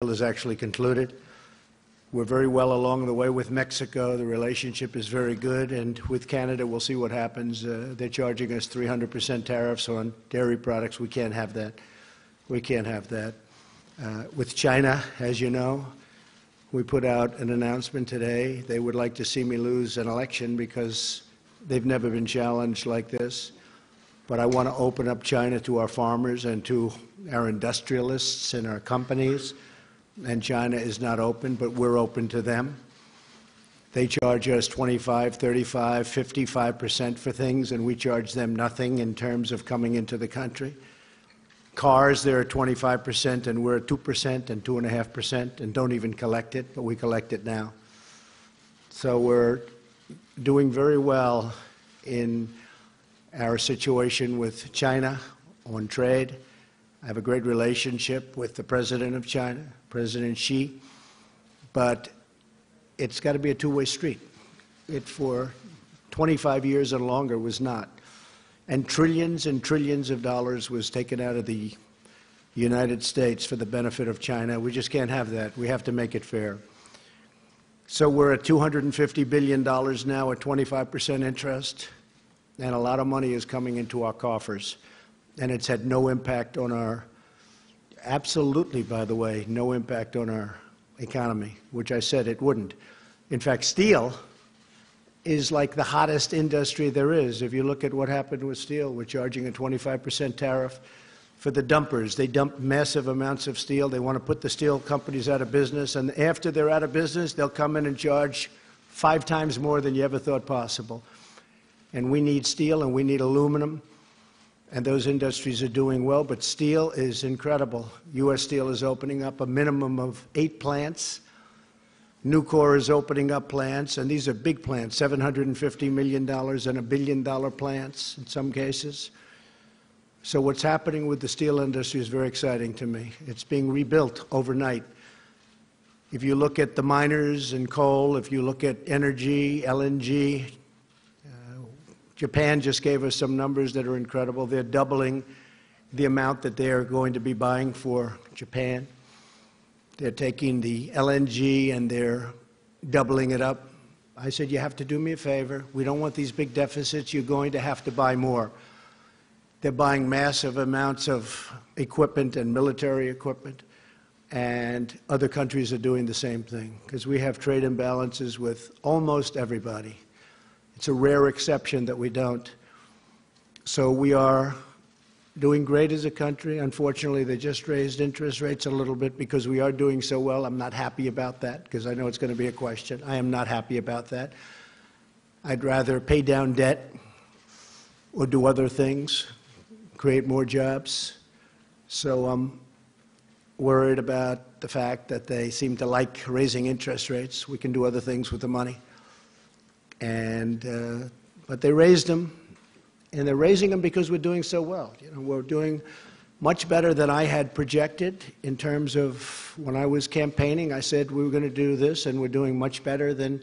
cycle is actually concluded. We're very well along the way with Mexico. The relationship is very good. And with Canada, we'll see what happens. They're charging us 300% tariffs on dairy products. We can't have that. We can't have that. With China, as you know, we put out an announcement today. They would like to see me lose an election because they've never been challenged like this. But I want to open up China to our farmers and to our industrialists and our companies. And China is not open, but we're open to them. They charge us 25, 35, 55% for things, and we charge them nothing in terms of coming into the country. Cars, they're at 25%, and we're at 2% and 2.5%, and don't even collect it, but we collect it now. So we're doing very well in our situation with China on trade. I have a great relationship with the president of China, President Xi, but it's got to be a two-way street. It, for 25 years and longer, was not. And trillions of dollars was taken out of the United States for the benefit of China. We just can't have that. We have to make it fair. So we're at $250 billion now at 25% interest, and a lot of money is coming into our coffers. And it's had no impact on our, absolutely, by the way, no impact on our economy, which I said it wouldn't. In fact, steel is like the hottest industry there is. If you look at what happened with steel, we're charging a 25% tariff for the dumpers. They dump massive amounts of steel. They want to put the steel companies out of business. And after they're out of business, they'll come in and charge 5 times more than you ever thought possible. And we need steel and we need aluminum. And those industries are doing well, but steel is incredible. U.S. Steel is opening up a minimum of 8 plants. Nucor is opening up plants, and these are big plants, $750 million and $1 billion plants in some cases. So what's happening with the steel industry is very exciting to me. It's being rebuilt overnight. If you look at the miners and coal, if you look at energy, LNG, Japan just gave us some numbers that are incredible. They're doubling the amount that they're going to be buying for Japan. They're taking the LNG and they're doubling it up. I said, you have to do me a favor. We don't want these big deficits. You're going to have to buy more. They're buying massive amounts of equipment and military equipment, and other countries are doing the same thing because we have trade imbalances with almost everybody. It's a rare exception that we don't. So we are doing great as a country. Unfortunately, they just raised interest rates a little bit because we are doing so well. I'm not happy about that because I know it's going to be a question. I am not happy about that. I'd rather pay down debt or do other things, create more jobs. So I'm worried about the fact that they seem to like raising interest rates. We can do other things with the money. But they raised them, and they're raising them because we're doing so well. You know, we're doing much better than I had projected in terms of when I was campaigning. I said we were going to do this, and we're doing much better than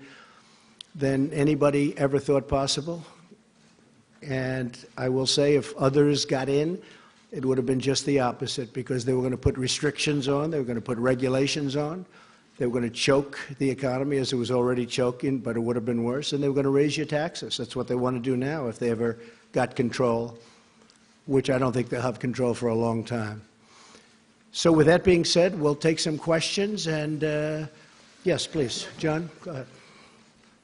anybody ever thought possible. And I will say if others got in, it would have been just the opposite because they were going to put restrictions on, they were going to put regulations on. They were going to choke the economy as it was already choking, but it would have been worse. And they were going to raise your taxes. That's what they want to do now if they ever got control, which I don't think they'll have control for a long time. So with that being said, we'll take some questions. And yes, please. John, go ahead.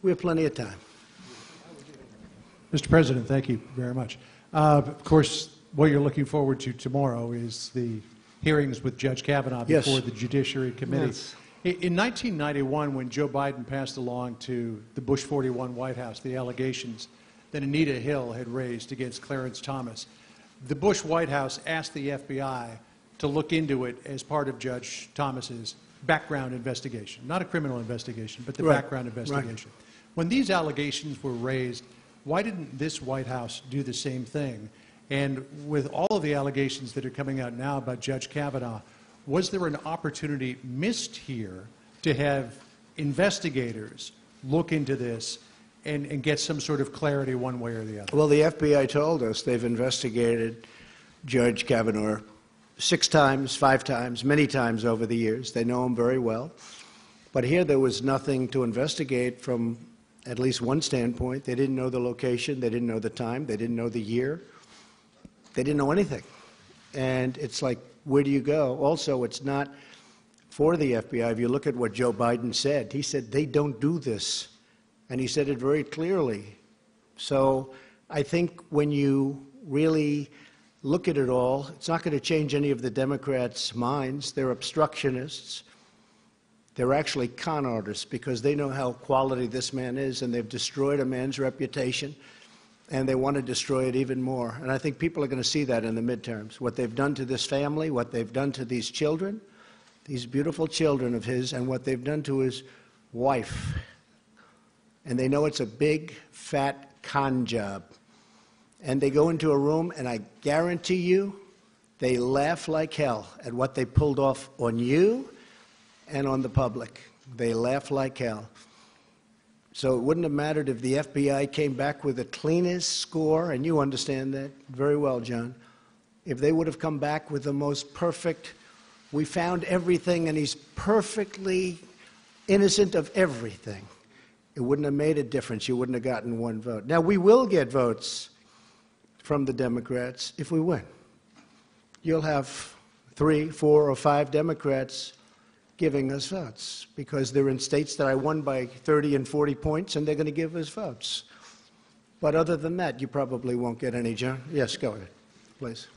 We have plenty of time. Mr. President, thank you very much. Of course, what you're looking forward to tomorrow is the hearings with Judge Kavanaugh before the Judiciary Committee. Yes. In 1991, when Joe Biden passed along to the Bush 41 White House the allegations that Anita Hill had raised against Clarence Thomas, the Bush White House asked the FBI to look into it as part of Judge Thomas's background investigation. Not a criminal investigation, but the background investigation. Right. When these allegations were raised, why didn't this White House do the same thing? And with all of the allegations that are coming out now about Judge Kavanaugh, was there an opportunity missed here to have investigators look into this and get some sort of clarity one way or the other? Well, the FBI told us they've investigated Judge Kavanaugh 6 times, 5 times, many times over the years. They know him very well. But here there was nothing to investigate from at least one standpoint. They didn't know the location. They didn't know the time. They didn't know the year. They didn't know anything. And it's like, where do you go? Also, it's not for the FBI. If you look at what Joe Biden said, he said they don't do this. And he said it very clearly. So I think when you really look at it all, it's not going to change any of the Democrats' minds. They're obstructionists. They're actually con artists because they know how quality this man is, and they've destroyed a man's reputation, and they want to destroy it even more. And I think people are going to see that in the midterms, what they've done to this family, what they've done to these children, these beautiful children of his, and what they've done to his wife. And they know it's a big, fat con job. And they go into a room, and I guarantee you, they laugh like hell at what they pulled off on you and on the public. They laugh like hell. So it wouldn't have mattered if the FBI came back with the cleanest score, and you understand that very well, John. If they would have come back with the most perfect, we found everything, and he's perfectly innocent of everything, it wouldn't have made a difference. You wouldn't have gotten one vote. Now, we will get votes from the Democrats if we win. You'll have 3, 4, or 5 Democrats giving us votes because they're in states that I won by 30 and 40 points, and they're going to give us votes. But other than that, you probably won't get any, John. Yes, go ahead, please.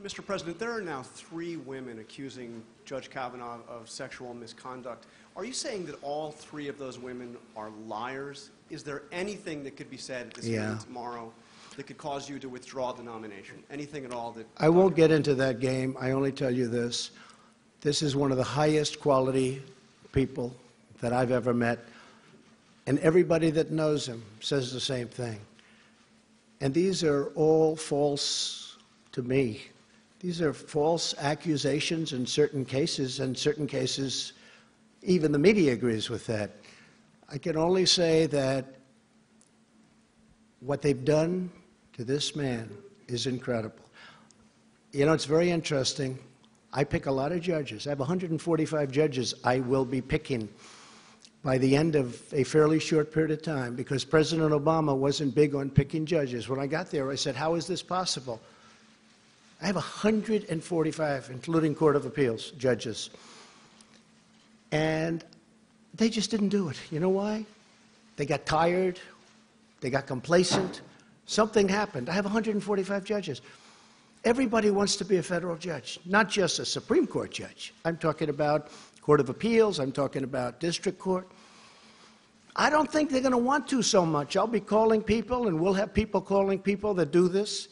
Mr. President, there are now 3 women accusing Judge Kavanaugh of sexual misconduct. Are you saying that all 3 of those women are liars? Is there anything that could be said at this hearing tomorrow that could cause you to withdraw the nomination? Anything at all that... I won't get into that game. I only tell you this. This is one of the highest quality people that I've ever met, and everybody that knows him says the same thing. And these are all false to me. These are false accusations in certain cases, and certain cases, even the media agrees with that. I can only say that what they've done to this man is incredible. You know, it's very interesting. I pick a lot of judges. I have 145 judges I will be picking by the end of a fairly short period of time because President Obama wasn't big on picking judges. When I got there, I said, how is this possible? I have 145, including Court of Appeals judges. And they just didn't do it. You know why? They got tired. They got complacent. Something happened. I have 145 judges. Everybody wants to be a federal judge, not just a Supreme Court judge. I'm talking about Court of Appeals. I'm talking about district court. I don't think they're going to want to so much. I'll be calling people, and we'll have people calling people that do this.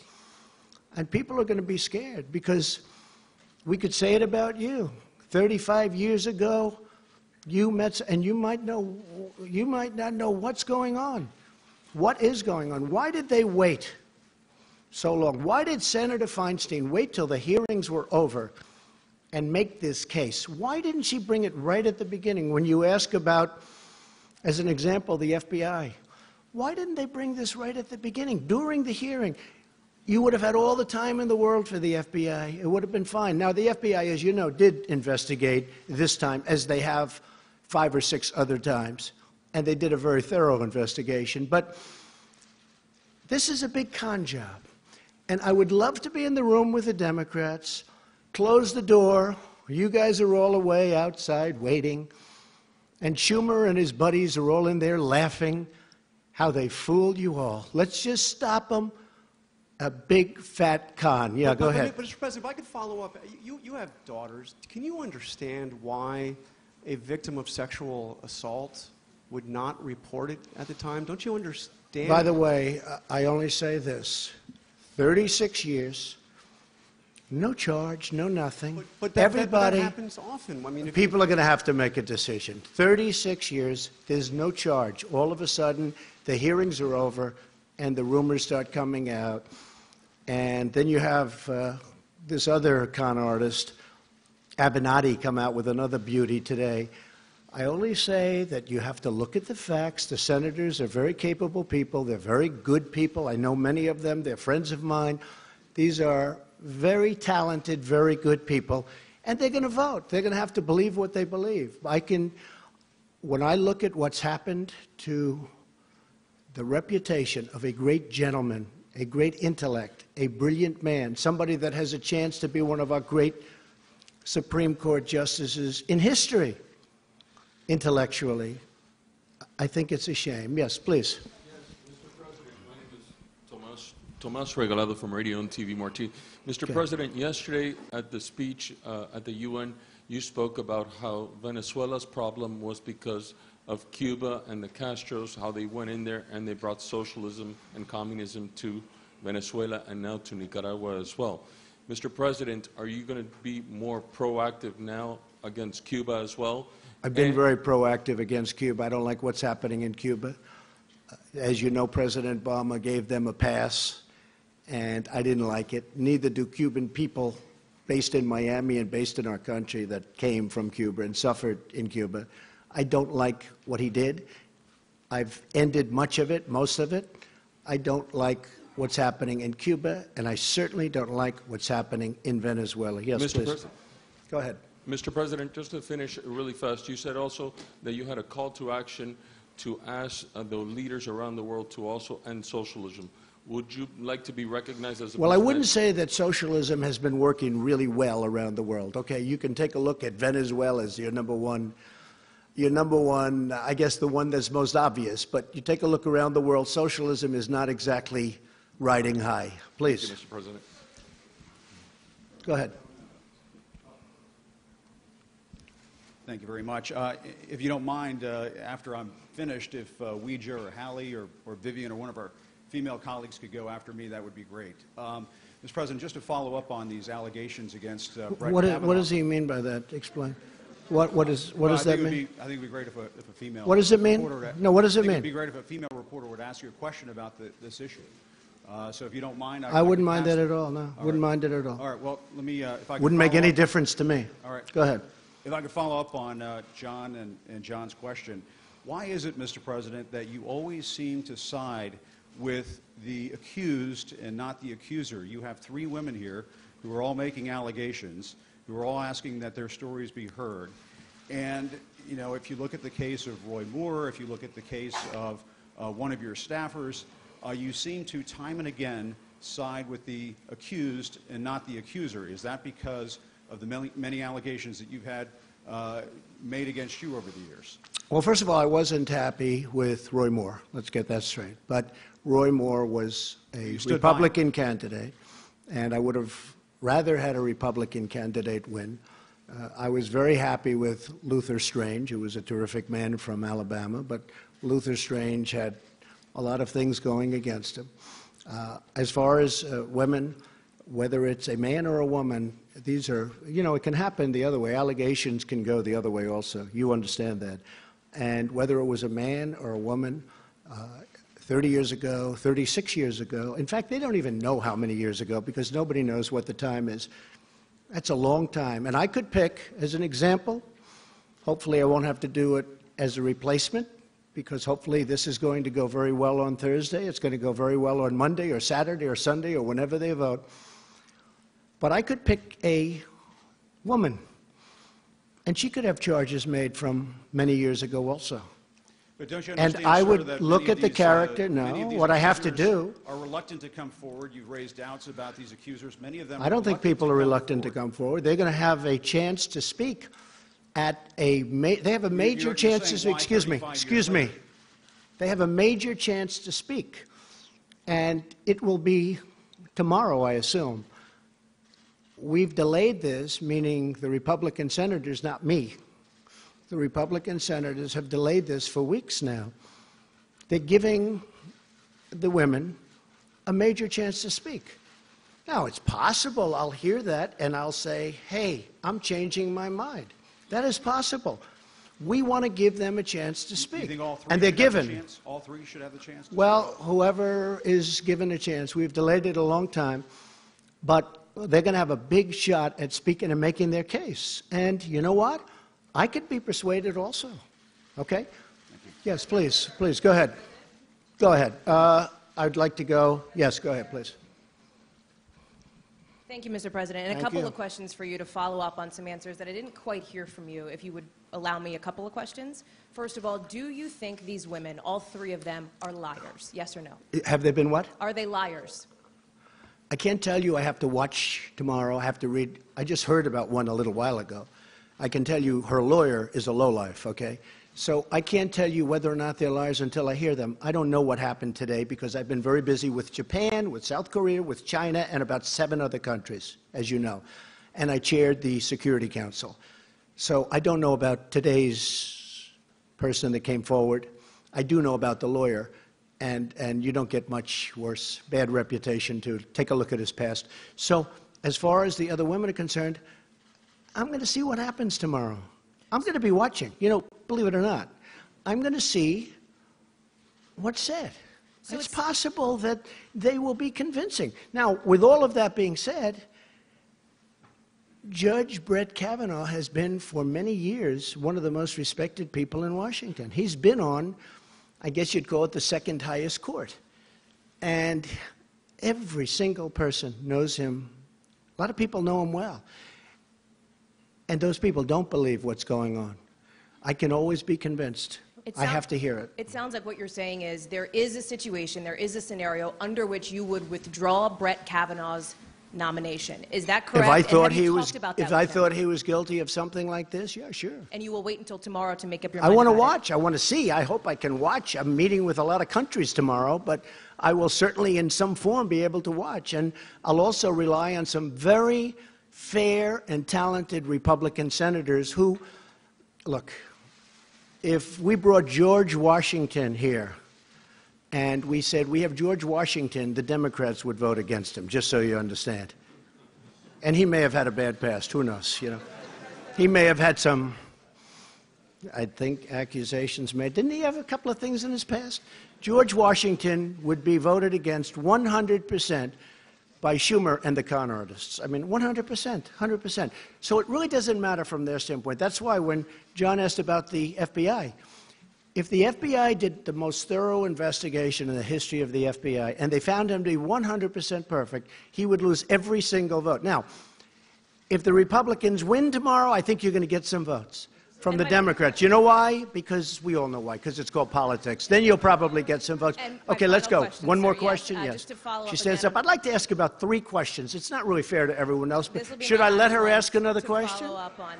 And people are going to be scared because we could say it about you. 35 years ago, you met, and you might not know what's going on. What is going on? Why did they wait so long? Why did Senator Feinstein wait till the hearings were over and make this case? Why didn't she bring it right at the beginning when you ask about, as an example, the FBI? Why didn't they bring this right at the beginning, during the hearing? You would have had all the time in the world for the FBI. It would have been fine. Now, the FBI, as you know, did investigate this time, as they have 5 or 6 other times, and they did a very thorough investigation. But this is a big con job. And I would love to be in the room with the Democrats, close the door. You guys are all away outside waiting. And Schumer and his buddies are all in there laughing how they fooled you all. Let's just stop them. A big, fat con. Yeah, go ahead. But, Mr. President, if I could follow up, you have daughters. Can you understand why a victim of sexual assault would not report it at the time? Don't you understand? By the way, I only say this. 36 years, no charge, no nothing. But Everybody, that happens often. I mean, people are going to have to make a decision. 36 years, there's no charge. All of a sudden, the hearings are over, and the rumors start coming out. And then you have this other con artist, Avenatti, come out with another beauty today. I only say that you have to look at the facts. The senators are very capable people. They're very good people. I know many of them. They're friends of mine. These are very talented, very good people, and they're going to vote. They're going to have to believe what they believe. When I look at what's happened to the reputation of a great gentleman, a great intellect, a brilliant man, somebody that has a chance to be one of our great Supreme Court justices in history, intellectually, I think it's a shame. Yes, please. Yes, Mr. President, my name is Tomas Regalado from Radio and TV Marti. Mr. Okay. President, yesterday at the speech at the UN, you spoke about how Venezuela's problem was because of Cuba and the Castros, how they went in there and they brought socialism and communism to Venezuela and now to Nicaragua as well. Mr. President, are you going to be more proactive now against Cuba as well? I've been very proactive against Cuba. I don't like what's happening in Cuba. As you know, President Obama gave them a pass, and I didn't like it. Neither do Cuban people based in Miami and based in our country that came from Cuba and suffered in Cuba. I don't like what he did. I've ended much of it, most of it. I don't like what's happening in Cuba, and I certainly don't like what's happening in Venezuela. Yes, Mr. please. President. Go ahead. Mr. President, just to finish really fast, you said also that you had a call to action to ask the leaders around the world to also end socialism. Would you like to be recognized as a Well, I president? wouldn't say that socialism has been working really well around the world. Okay, you can take a look at Venezuela as your number one, I guess the one that's most obvious. But you take a look around the world, socialism is not exactly riding high. Please. Thank you, Mr. President. Go ahead. Thank you very much. If you don't mind, after I'm finished, if Weija or Hallie or Vivian or one of our female colleagues could go after me, that would be great. Mr. President, just to follow up on these allegations against Brett Kavanaugh. What does he mean by that? Explain. What does that mean? I think it would be great if a female What does it mean? reporter No, what does it I think mean? it would be great if a female reporter would ask you a question about this issue. So if you don't mind, I wouldn't mind that that at all, no. Wouldn't mind it at all. All right, well, let me, if I could Wouldn't make follow any up. difference to me. All right. Go ahead. If I could follow up on John and John's question, why is it, Mr. President, that you always seem to side with the accused and not the accuser? You have three women here who are all making allegations, who are all asking that their stories be heard. And, you know, if you look at the case of Roy Moore, if you look at the case of one of your staffers, you seem to time and again side with the accused and not the accuser. Is that because of the many allegations that you've had made against you over the years? Well, first of all, I wasn't happy with Roy Moore. Let's get that straight. But Roy Moore was a Republican candidate, and I would have rather had a Republican candidate win. I was very happy with Luther Strange, who was a terrific man from Alabama, but Luther Strange had a lot of things going against him. As far as women, whether it's a man or a woman, these are, you know, it can happen the other way. Allegations can go the other way also. You understand that. And whether it was a man or a woman, 30 years ago, 36 years ago, in fact, they don't even know how many years ago because nobody knows what the time is. That's a long time. And I could pick, as an example, hopefully I won't have to do it as a replacement, because hopefully this is going to go very well on Thursday. It's going to go very well on Monday or Saturday or Sunday or whenever they vote. But I could pick a woman, and she could have charges made from many years ago also. But don't you And understand, I sir, would that look many at of the these, character. many of No, these what I have to accusers do. are reluctant to come forward. You've raised doubts about these accusers. Many of them. I don't think people are reluctant to come forward. They're going to have a chance to speak at a. They have a major chance to speak. Excuse me. They have a major chance to speak, and it will be tomorrow, I assume. We've delayed this, meaning the Republican senators, not me. The Republican senators have delayed this for weeks now. They're giving the women a major chance to speak. Now, it's possible I'll hear that and I'll say, hey, I'm changing my mind. That is possible. We want to give them a chance to speak. You think all three and they're should have the given. chance? All three should have the chance to Well, speak? whoever is given a chance. We've delayed it a long time, but they're going to have a big shot at speaking and making their case. And you know what? I could be persuaded also. Okay? Yes, please. Please, go ahead. Go ahead. I'd like to go. Yes, go ahead, please. Thank you, Mr. President. And Thank a couple you. of questions for you to follow up on some answers that I didn't quite hear from you, if you would allow me a couple of questions. First of all, do you think these women, all three of them, are liars? Yes or no? Have they been what? Are they liars? I can't tell you. I have to watch tomorrow. I have to read. I just heard about one a little while ago. I can tell you her lawyer is a lowlife, okay? So I can't tell you whether or not they're liars until I hear them. I don't know what happened today because I've been very busy with Japan, with South Korea, with China, and about 7 other countries, as you know. And I chaired the Security Council. So I don't know about today's person that came forward. I do know about the lawyer. And you don't get much worse, bad reputation to take a look at his past. So as far as the other women are concerned, I'm going to see what happens tomorrow. I'm going to be watching. You know, believe it or not, I'm going to see what's said. So it's it's possible that they will be convincing. Now, with all of that being said, Judge Brett Kavanaugh has been for many years one of the most respected people in Washington. He's been on, I guess you'd call it, the second highest court. And every single person knows him. A lot of people know him well. And those people don't believe what's going on. I can always be convinced. I have to hear it. It sounds like what you're saying is there is a situation, there is a scenario under which you would withdraw Brett Kavanaugh's nomination. Is that correct? If I And thought have you he was, talked about that if I with him? thought he was guilty of something like this, yeah, sure. And you will wait until tomorrow to make up your I mind want to about it? watch. I want to see. I hope I can watch. I'm meeting with a lot of countries tomorrow, but I will certainly in some form be able to watch. And I'll also rely on some very fair and talented Republican senators who, look, if we brought George Washington here and we said, we have George Washington, the Democrats would vote against him, just so you understand. And he may have had a bad past. Who knows, you know. He may have had some, I think, accusations made. Didn't he have a couple of things in his past? George Washington would be voted against 100% by Schumer and the con artists. I mean, 100%, 100%. So it really doesn't matter from their standpoint. That's why when John asked about the FBI, if the FBI did the most thorough investigation in the history of the FBI and they found him to be 100% perfect, he would lose every single vote. Now, if the Republicans win tomorrow, I think you're going to get some votes from the Democrats. You know why? Because we all know why, because it's called politics. Then you'll probably get some votes. And my Okay, let's final go. question, One more sir. question? Yes, Yes. just to follow She up stands again up. I'd like to ask about 3 questions. It's not really fair to everyone else, but This will be should my I let last her one ask another to question? follow up on.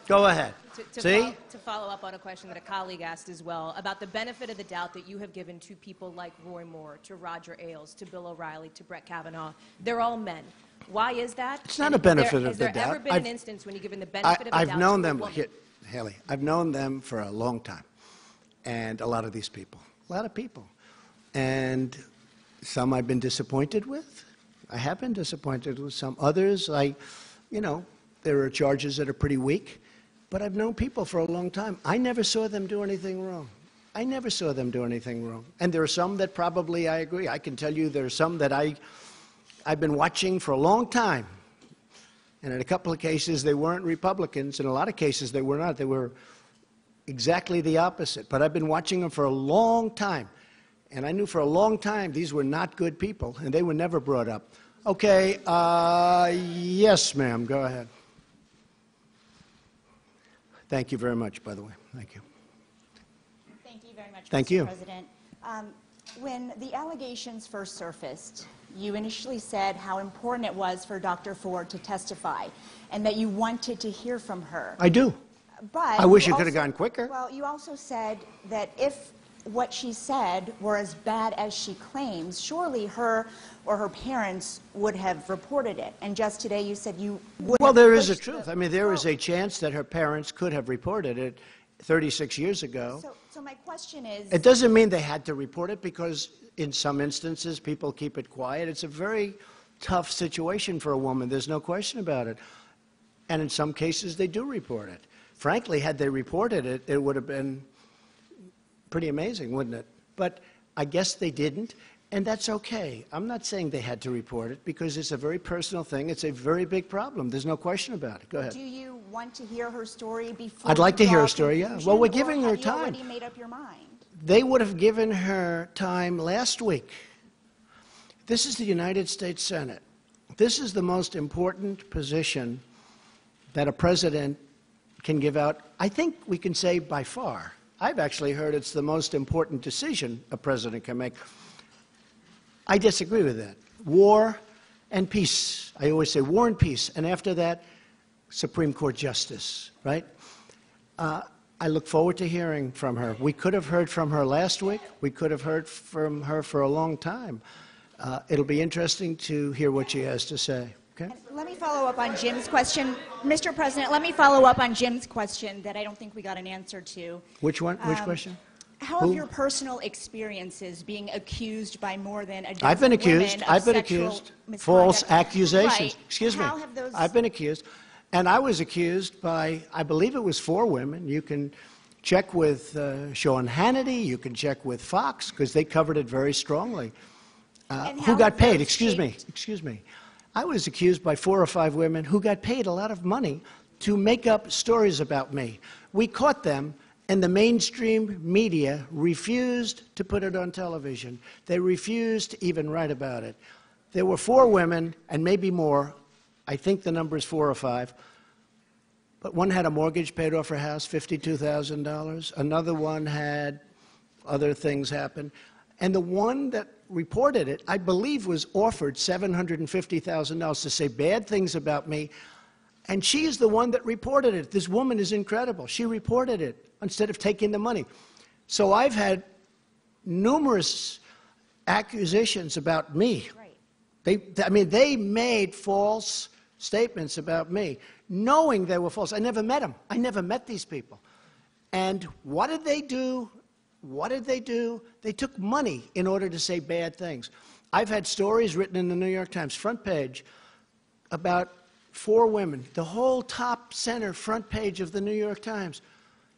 Go ahead. See? To follow up on a question that a colleague asked as well about the benefit of the doubt that you have given to people like Roy Moore, to Roger Ailes, to Bill O'Reilly, to Brett Kavanaugh. They're all men. Why is that? It's not And a benefit of the Has there ever doubt. been an instance when you've given the benefit of the I've doubt known to a them, woman? Haley, I've known them for a long time, and a lot of these people, a lot of people. And some I've been disappointed with. I have been disappointed with some. Others, you know, there are charges that are pretty weak, but I've known people for a long time. I never saw them do anything wrong. I never saw them do anything wrong. And there are some that probably I agree. I can tell you there are some that I've been watching for a long time. And in a couple of cases, they weren't Republicans. In a lot of cases, they were not. They were exactly the opposite. But I've been watching them for a long time. And I knew for a long time these were not good people, and they were never brought up. Okay, yes, ma'am, go ahead. Thank you very much, by the way. Thank you. Thank you very much, Thank Mr. you. President. When the allegations first surfaced, you initially said how important it was for Dr. Ford to testify and that you wanted to hear from her. I do. But I wish you it could have also- gone quicker. Well, you also said that if what she said were as bad as she claims, surely her or her parents would have reported it. And just today you said you would Well, have there is a pushed the- truth. I mean, there is Well, a chance that her parents could have reported it 36 years ago. So my question is... It doesn't mean they had to report it because in some instances people keep it quiet. It's a very tough situation for a woman. There's no question about it. And in some cases they do report it. Frankly, had they reported it, it would have been pretty amazing, wouldn't it? But I guess they didn't, and that's okay. I'm not saying they had to report it because it's a very personal thing. It's a very big problem. There's no question about it. Go ahead. Do you want to hear her story before I'd like you to hear draw her story, yeah. conclusion, Well, we're or giving her have you time. already made up your mind? They would have given her time last week. This is the United States Senate. this is the most important position that a president can give out. I think we can say by far. I've actually heard it's the most important decision a president can make. I disagree with that. War and peace. I always say war and peace. And after that, Supreme Court justice, right? I look forward to hearing from her. We could have heard from her last week. We could have heard from her for a long time. It'll be interesting to hear what she has to say. Okay? Let me follow up on Jim's question. Mr. President, let me follow up on Jim's question that I don't think we got an answer to. Which one? Which question? How have your personal experiences being accused by more than a dozen I've been accused. women of I've been sexual accused. misconduct? False accusations. Right. Excuse me. How have those... I've been accused. And I was accused by, I believe it was 4 women. You can check with Sean Hannity. You can check with Fox, because they covered it very strongly. Who got paid? Excuse me. Excuse me. I was accused by 4 or 5 women who got paid a lot of money to make up stories about me. We caught them, and the mainstream media refused to put it on television. They refused to even write about it. There were 4 women, and maybe more. I think the number is 4 or 5. But one had a mortgage paid off her house, $52,000. Another one had other things happen. And the one that reported it, I believe, was offered $750,000 to say bad things about me. And she's the one that reported it. This woman is incredible. She reported it instead of taking the money. So I've had numerous accusations about me. Right. They made false statements about me, knowing they were false. I never met them. I never met these people. And what did they do? What did they do? They took money in order to say bad things. I've had stories written in the New York Times front page about 4 women, the whole top center front page of the New York Times.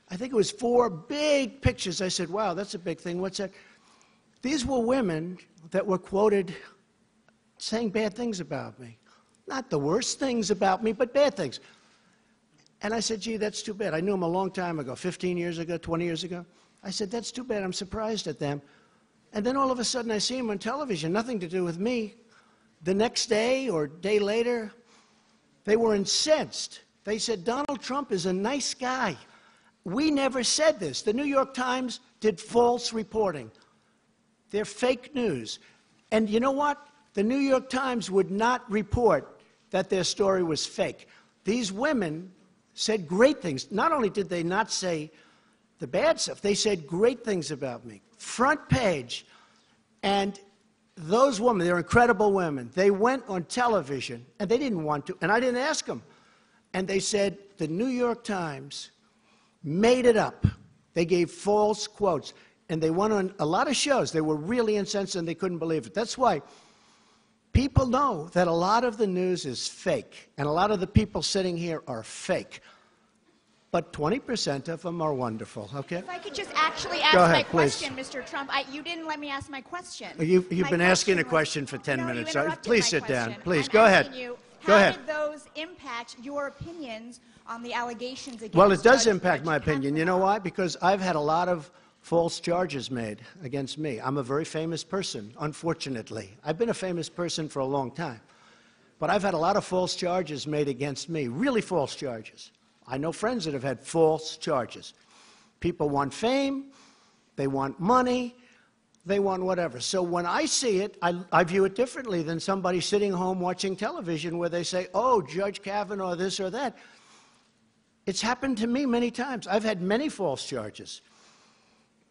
I think it was 4 big pictures. I said, wow, that's a big thing. What's that? These were women that were quoted saying bad things about me. Not the worst things about me, but bad things. And I said, gee, that's too bad. I knew them a long time ago, 15 years ago, 20 years ago. I said, that's too bad. I'm surprised at them. And then all of a sudden I see them on television, nothing to do with me. The next day or day later, they were incensed. They said, Donald Trump is a nice guy. We never said this. The New York Times did false reporting. They're fake news. And you know what? The New York Times would not report that their story was fake. These women said great things. Not only did they not say the bad stuff, they said great things about me. Front page. And those women, they're incredible women. They went on television, and they didn't want to, and I didn't ask them. And they said the New York Times made it up. They gave false quotes. And they went on a lot of shows. They were really incensed, and they couldn't believe it. That's why people know that a lot of the news is fake, and a lot of the people sitting here are fake. But 20% of them are wonderful, okay? If I could just actually ask my question, Mr. Trump. You didn't let me ask my question. You've been asking a question for 10 minutes. You Please sit down. Please, I'm go ahead. Go ahead. How did those impact your opinions on the allegations against Well, it does Judge impact my opinion. You know why? Because I've had a lot of false charges made against me. I'm a very famous person, unfortunately. I've been a famous person for a long time. But I've had a lot of false charges made against me, really false charges. I know friends that have had false charges. People want fame, they want money, they want whatever. So when I see it, I view it differently than somebody sitting home watching television where they say, oh, Judge Kavanaugh, this or that. It's happened to me many times. I've had many false charges.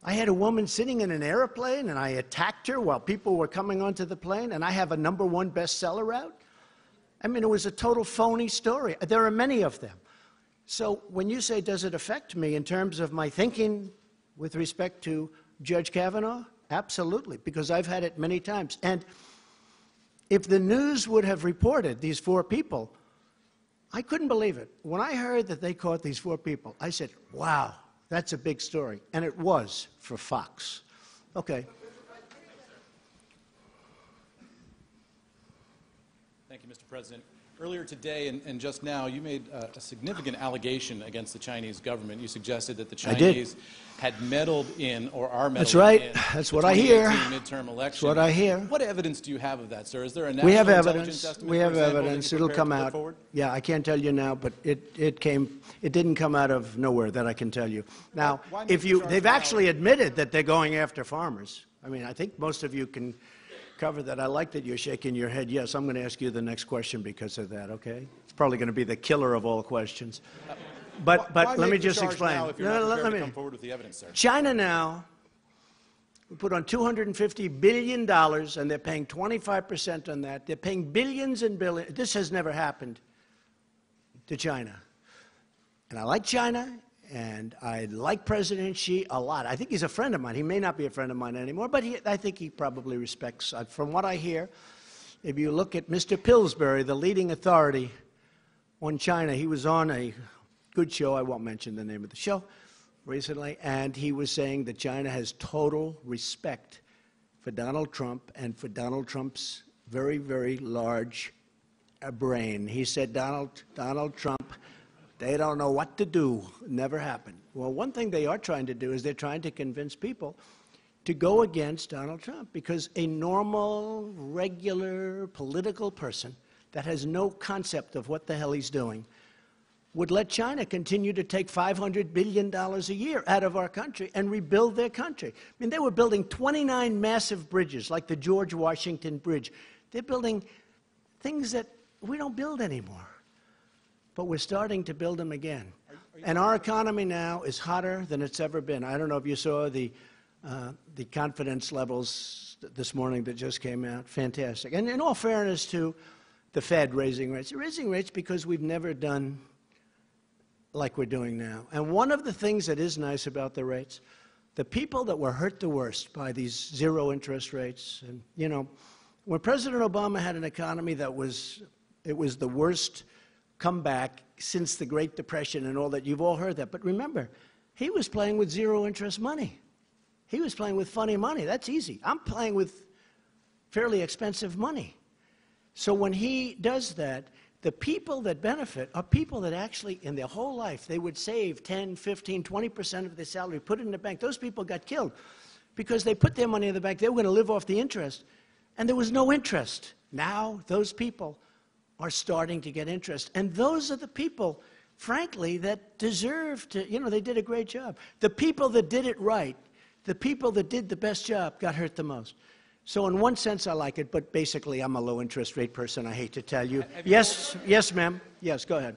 I had a woman sitting in an airplane, and I attacked her while people were coming onto the plane, and I have a #1 bestseller out. I mean, it was a total phony story. There are many of them. So when you say, does it affect me in terms of my thinking with respect to Judge Kavanaugh? Absolutely, because I've had it many times. And if the news would have reported these 4 people, I couldn't believe it. When I heard that they caught these 4 people, I said, wow, that's a big story. And it was for Fox. Okay. Thank you, Mr. President. Earlier today and just now, you made a significant allegation against the Chinese government. You suggested that the Chinese had meddled in or are meddling That's right. in That's the what I hear. 2018 midterm election. That's what I hear. What evidence do you have of that, sir? Is there a national We have intelligence evidence. estimate, We for have example, that evidence. you're It'll prepared come to put out. forward? Yeah, I can't tell you now, but it didn't come out of nowhere, that I can tell you. Now, Why if make you, the they've charge actually admitted that they're going after farmers. I mean, I think most of you can cover that. I like that you're shaking your head. Yes, I'm going to ask you the next question because of that, okay? It's probably going to be the killer of all questions. But Why let me make the just charge explain. now if you're not prepared to come forward with the evidence, sir? China now, we put on $250 billion, and they're paying 25% on that. They're paying billions and billions. This has never happened to China. And I like China, and I like President Xi a lot. I think he's a friend of mine. He may not be a friend of mine anymore, but I think he probably respects. From what I hear, if you look at Mr. Pillsbury, the leading authority on China, he was on a good show. I won't mention the name of the show recently, and he was saying that China has total respect for Donald Trump and for Donald Trump's very, very large brain. He said, Donald Trump, they don't know what to do. Never happened. Well, one thing they are trying to do is they're trying to convince people to go against Donald Trump, because a normal, regular political person that has no concept of what the hell he's doing would let China continue to take $500 billion a year out of our country and rebuild their country. I mean, they were building 29 massive bridges, like the George Washington Bridge. They're building things that we don't build anymore. But we're starting to build them again. And our economy now is hotter than it's ever been. I don't know if you saw the confidence levels this morning that just came out. Fantastic. And in all fairness to the Fed raising rates, they're raising rates because we've never done like we're doing now. And one of the things that is nice about the rates, the people that were hurt the worst by these zero interest rates, and you know, when President Obama had an economy that it was the worst comeback since the Great Depression and all that, you've all heard that. But remember, he was playing with zero interest money. He was playing with funny money. That's easy. I'm playing with fairly expensive money. So when he does that, the people that benefit are people that actually, in their whole life, they would save 10, 15, 20% of their salary, put it in the bank. Those people got killed because they put their money in the bank. They were going to live off the interest, and there was no interest. Now those people are starting to get interest. And those are the people, frankly, that deserve to, you know, they did a great job. The people that did it right, the people that did the best job got hurt the most. So in one sense, I like it, but basically, I'm a low interest rate person, I hate to tell you. Yes, yes, ma'am. Yes, go ahead.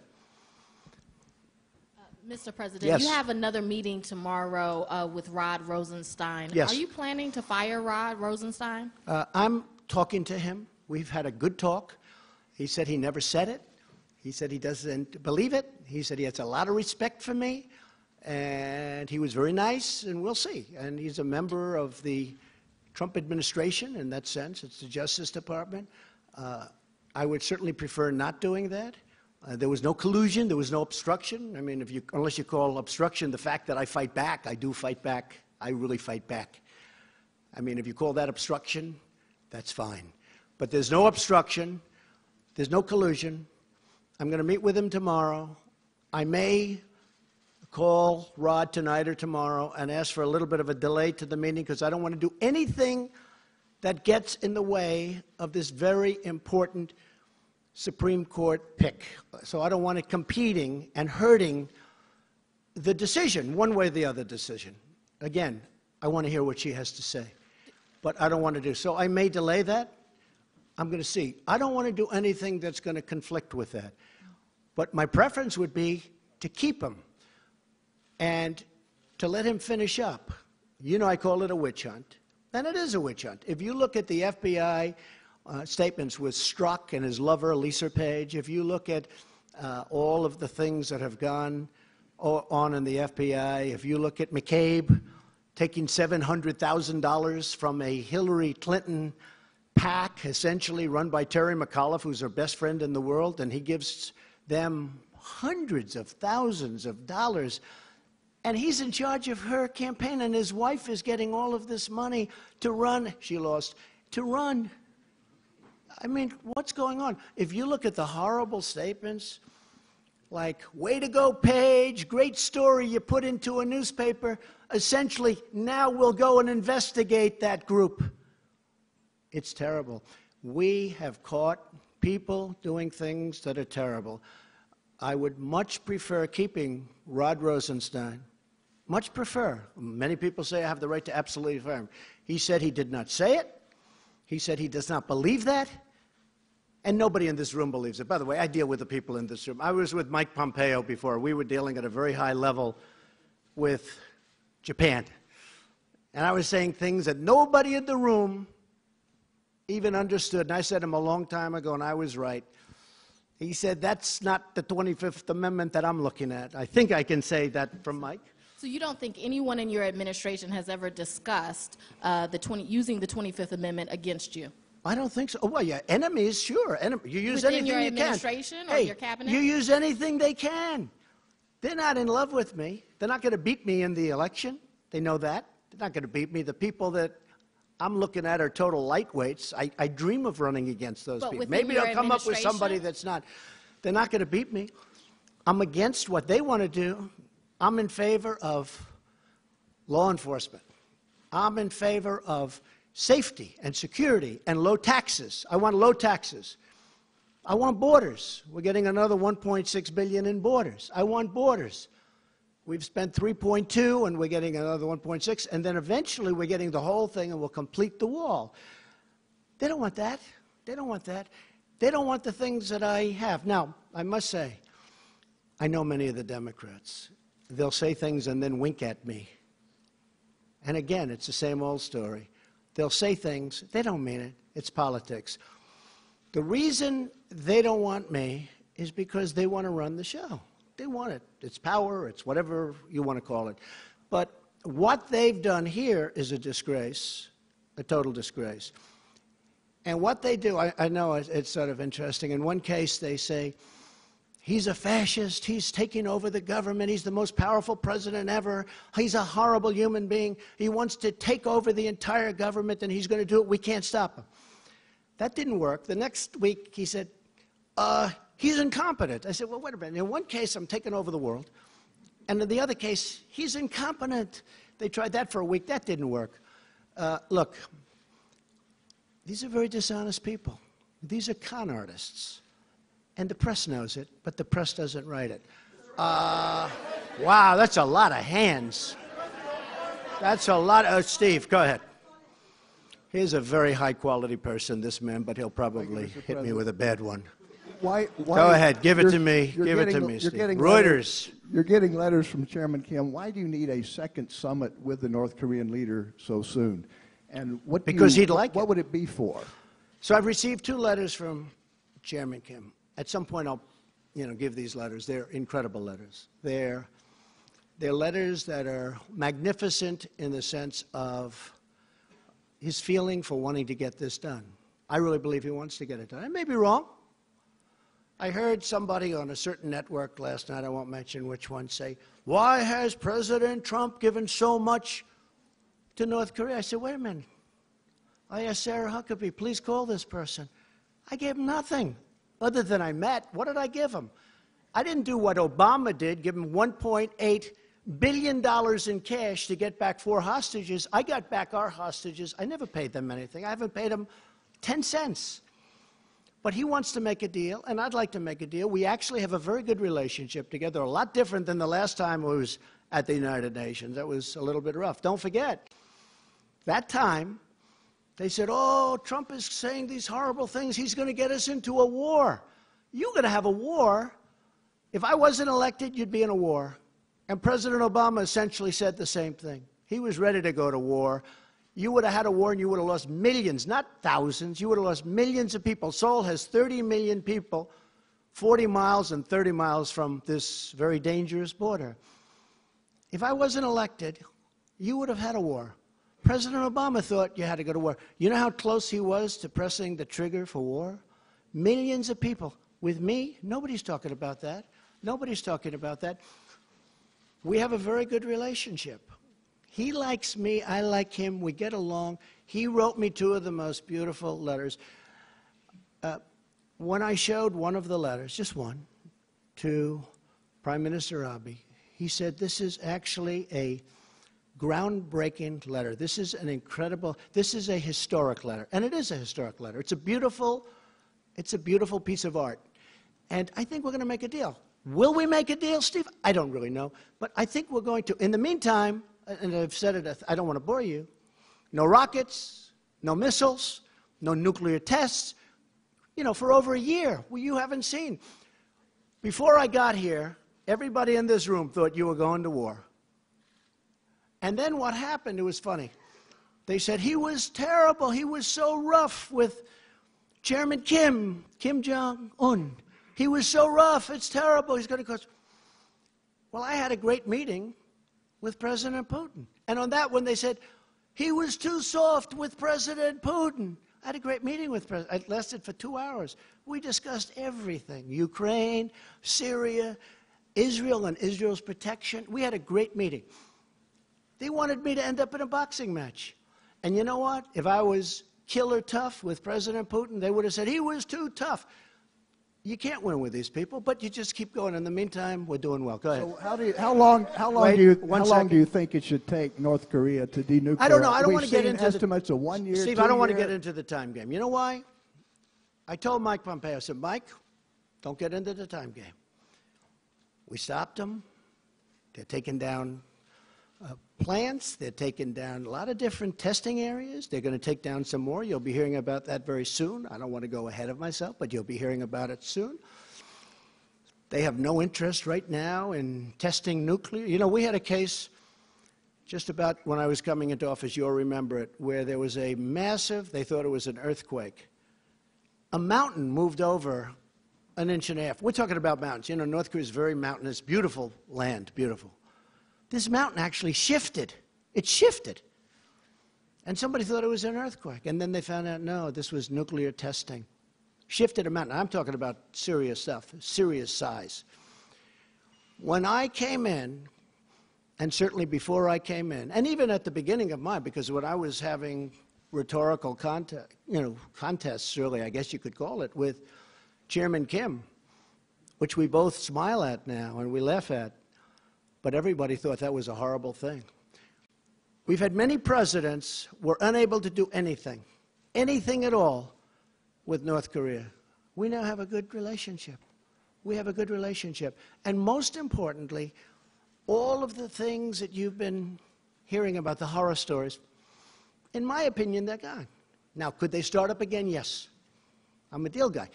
Mr. President, Yes. you have another meeting tomorrow with Rod Rosenstein. Yes. Are you planning to fire Rod Rosenstein? I'm talking to him. We've had a good talk. He said he never said it. He said he doesn't believe it. He said he has a lot of respect for me. And he was very nice, and we'll see. And he's a member of the Trump administration in that sense. It's the Justice Department. I would certainly prefer not doing that. There was no collusion. There was no obstruction. I mean, unless you call obstruction the fact that I fight back. I do fight back. I really fight back. I mean, if you call that obstruction, that's fine. But there's no obstruction. There's no collusion. I'm going to meet with him tomorrow. I may call Rod tonight or tomorrow and ask for a little bit of a delay to the meeting because I don't want to do anything that gets in the way of this very important Supreme Court pick. So I don't want it competing and hurting the decision, one way or the other decision. Again, I want to hear what she has to say, but I don't want to do. So I may delay that. I'm going to see. I don't want to do anything that's going to conflict with that. But my preference would be to keep him and to let him finish up. You know, I call it a witch hunt, and it is a witch hunt. If you look at the FBI statements with Strzok and his lover, Lisa Page, if you look at all of the things that have gone on in the FBI, if you look at McCabe taking $700,000 from a Hillary Clinton PAC, essentially run by Terry McAuliffe, who's her best friend in the world, and he gives them hundreds of thousands of dollars. And he's in charge of her campaign, and his wife is getting all of this money to run, she lost, to run I mean, what's going on? If you look at the horrible statements, like, way to go, Page, great story you put into a newspaper, essentially, now we'll go and investigate that group. It's terrible. We have caught people doing things that are terrible. I would much prefer keeping Rod Rosenstein. Much prefer. Many people say I have the right to absolutely fire him. He said he did not say it. He said he does not believe that. And nobody in this room believes it. By the way, I deal with the people in this room. I was with Mike Pompeo before. We were dealing at a very high level with Japan. And I was saying things that nobody in the room even understood. And I said to him a long time ago, and I was right. He said, that's not the 25th Amendment that I'm looking at. I think I can say that from Mike. So you don't think anyone in your administration has ever discussed using the 25th Amendment against you? I don't think so. Oh, well, yeah, enemies, sure. You use Within anything your you can. administration or your cabinet? You use anything they can. They're not in love with me. They're not going to beat me in the election. They know that. They're not going to beat me. The people that I'm looking at are total lightweights. I dream of running against those people. Maybe they'll come up with somebody that's not. They're not going to beat me. I'm against what they want to do. I'm in favor of law enforcement. I'm in favor of safety and security and low taxes. I want low taxes. I want borders. We're getting another $1.6 billion in borders. I want borders. We've spent 3.2 and we're getting another 1.6, and then eventually we're getting the whole thing and we'll complete the wall. They don't want that. They don't want that. They don't want the things that I have. Now, I must say, I know many of the Democrats. They'll say things and then wink at me. And again, it's the same old story. They'll say things, they don't mean it. It's politics. The reason they don't want me is because they want to run the show. They want it. It's power, it's whatever you want to call it. But what they've done here is a disgrace, a total disgrace. And what they do, I know it's sort of interesting. In one case, they say, he's a fascist, he's taking over the government, he's the most powerful president ever, he's a horrible human being, he wants to take over the entire government and he's going to do it, we can't stop him. That didn't work. The next week, he said, he's incompetent. I said, well, wait a minute. In one case, I'm taking over the world. And in the other case, he's incompetent. They tried that for a week. That didn't work. Look, these are very dishonest people. These are con artists. And the press knows it, but the press doesn't write it. Wow, that's a lot of hands. That's a lot of... Steve, go ahead. He's a very high-quality person, this man, but he'll probably hit me with a bad one. Why go ahead, give it to me. Give it to me, Steve. Reuters. You're getting letters from Chairman Kim. Why do you need a second summit with the North Korean leader so soon? And what because he'd like what it. would it be for? So I've received 2 letters from Chairman Kim. At some point, I'll, give these letters. They're incredible letters. They're letters that are magnificent in the sense of his feeling for wanting to get this done. I really believe he wants to get it done. I may be wrong. I heard somebody on a certain network last night, I won't mention which one, say, why has President Trump given so much to North Korea? I said, wait a minute. I asked Sarah Huckabee, please call this person. I gave him nothing other than I met. What did I give him? I didn't do what Obama did, give him $1.8 billion in cash to get back 4 hostages. I got back our hostages. I never paid them anything. I haven't paid them 10 cents. But he wants to make a deal, and I'd like to make a deal. We actually have a very good relationship together, a lot different than the last time I was at the United Nations. That was a little bit rough. Don't forget, that time, they said, oh, Trump is saying these horrible things. He's going to get us into a war. You're going to have a war. If I wasn't elected, you'd be in a war. And President Obama essentially said the same thing. He was ready to go to war. You would have had a war and you would have lost millions, not thousands. You would have lost millions of people. Seoul has 30 million people, 40 miles and 30 miles from this very dangerous border. If I wasn't elected, you would have had a war. President Obama thought you had to go to war. You know how close he was to pressing the trigger for war? Millions of people. With me, nobody's talking about that. Nobody's talking about that. We have a very good relationship. He likes me, I like him, we get along. He wrote me 2 of the most beautiful letters. When I showed one of the letters, just one, to Prime Minister Abe, he said, this is actually a groundbreaking letter. This is an incredible, this is a historic letter. And it is a historic letter. It's a beautiful piece of art. And I think we're going to make a deal. Will we make a deal, Steve? I don't really know. But I think we're going to. In the meantime, and I've said it, I don't want to bore you, no rockets, no missiles, no nuclear tests, you know, for over a year. Well, you haven't seen. Before I got here, everybody in this room thought you were going to war. And then what happened, it was funny. They said he was terrible. He was so rough with Chairman Kim Jong-un. He was so rough. It's terrible. He's going to cause. Well, I had a great meeting with President Putin. And on that one, they said, he was too soft with President Putin. I had a great meeting with President. It lasted for 2 hours. We discussed everything. Ukraine, Syria, Israel and Israel's protection. We had a great meeting. They wanted me to end up in a boxing match. And you know what? If I was killer tough with President Putin, they would have said, he was too tough. You can't win with these people, but you just keep going. In the meantime, we're doing well. Go ahead. So how long do you think it should take North Korea to denuclearize? I don't know. I don't want to get into estimates of 1 year. Steve, I don't want to get into the time game. You know why? I told Mike Pompeo, I said, Mike, don't get into the time game. We stopped them. They're taking down plants. They're taking down a lot of different testing areas. They're going to take down some more. You'll be hearing about that very soon. I don't want to go ahead of myself, but you'll be hearing about it soon. They have no interest right now in testing nuclear. You know, we had a case just about when I was coming into office, you'll remember it, where there was a massive, they thought it was an earthquake. A mountain moved over 1.5 inches. We're talking about mountains. You know, North Korea is very mountainous, beautiful land, beautiful. This mountain actually shifted. It shifted. And somebody thought it was an earthquake. And then they found out, no, this was nuclear testing. Shifted a mountain. I'm talking about serious stuff, serious size. When I came in, and certainly before I came in, and even at the beginning of mine, because when I was having rhetorical contests, really, I guess you could call it, with Chairman Kim, which we both smile at now and we laugh at, but everybody thought that was a horrible thing. We've had many presidents who were unable to do anything at all with North Korea. We now have a good relationship. We have a good relationship. And most importantly, all of the things that you've been hearing about, the horror stories, in my opinion, they're gone. Now, could they start up again? Yes. I'm a deal guy.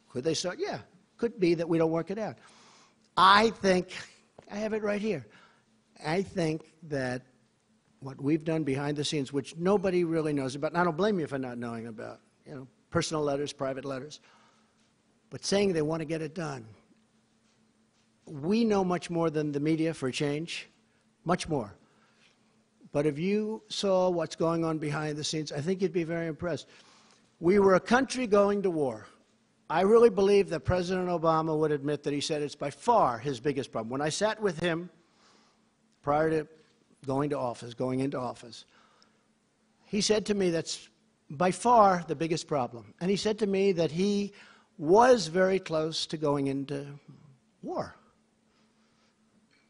Could they start? Yeah. Could be that we don't work it out. I think, I have it right here, I think that what we've done behind the scenes, which nobody really knows about, and I don't blame you for not knowing about, you know, personal letters, private letters, but saying they want to get it done. We know much more than the media for a change, much more. But if you saw what's going on behind the scenes, I think you'd be very impressed. We were a country going to war. I really believe that President Obama would admit that he said it's by far his biggest problem. When I sat with him prior to going into office, he said to me that's by far the biggest problem. And he said to me that he was very close to going into war.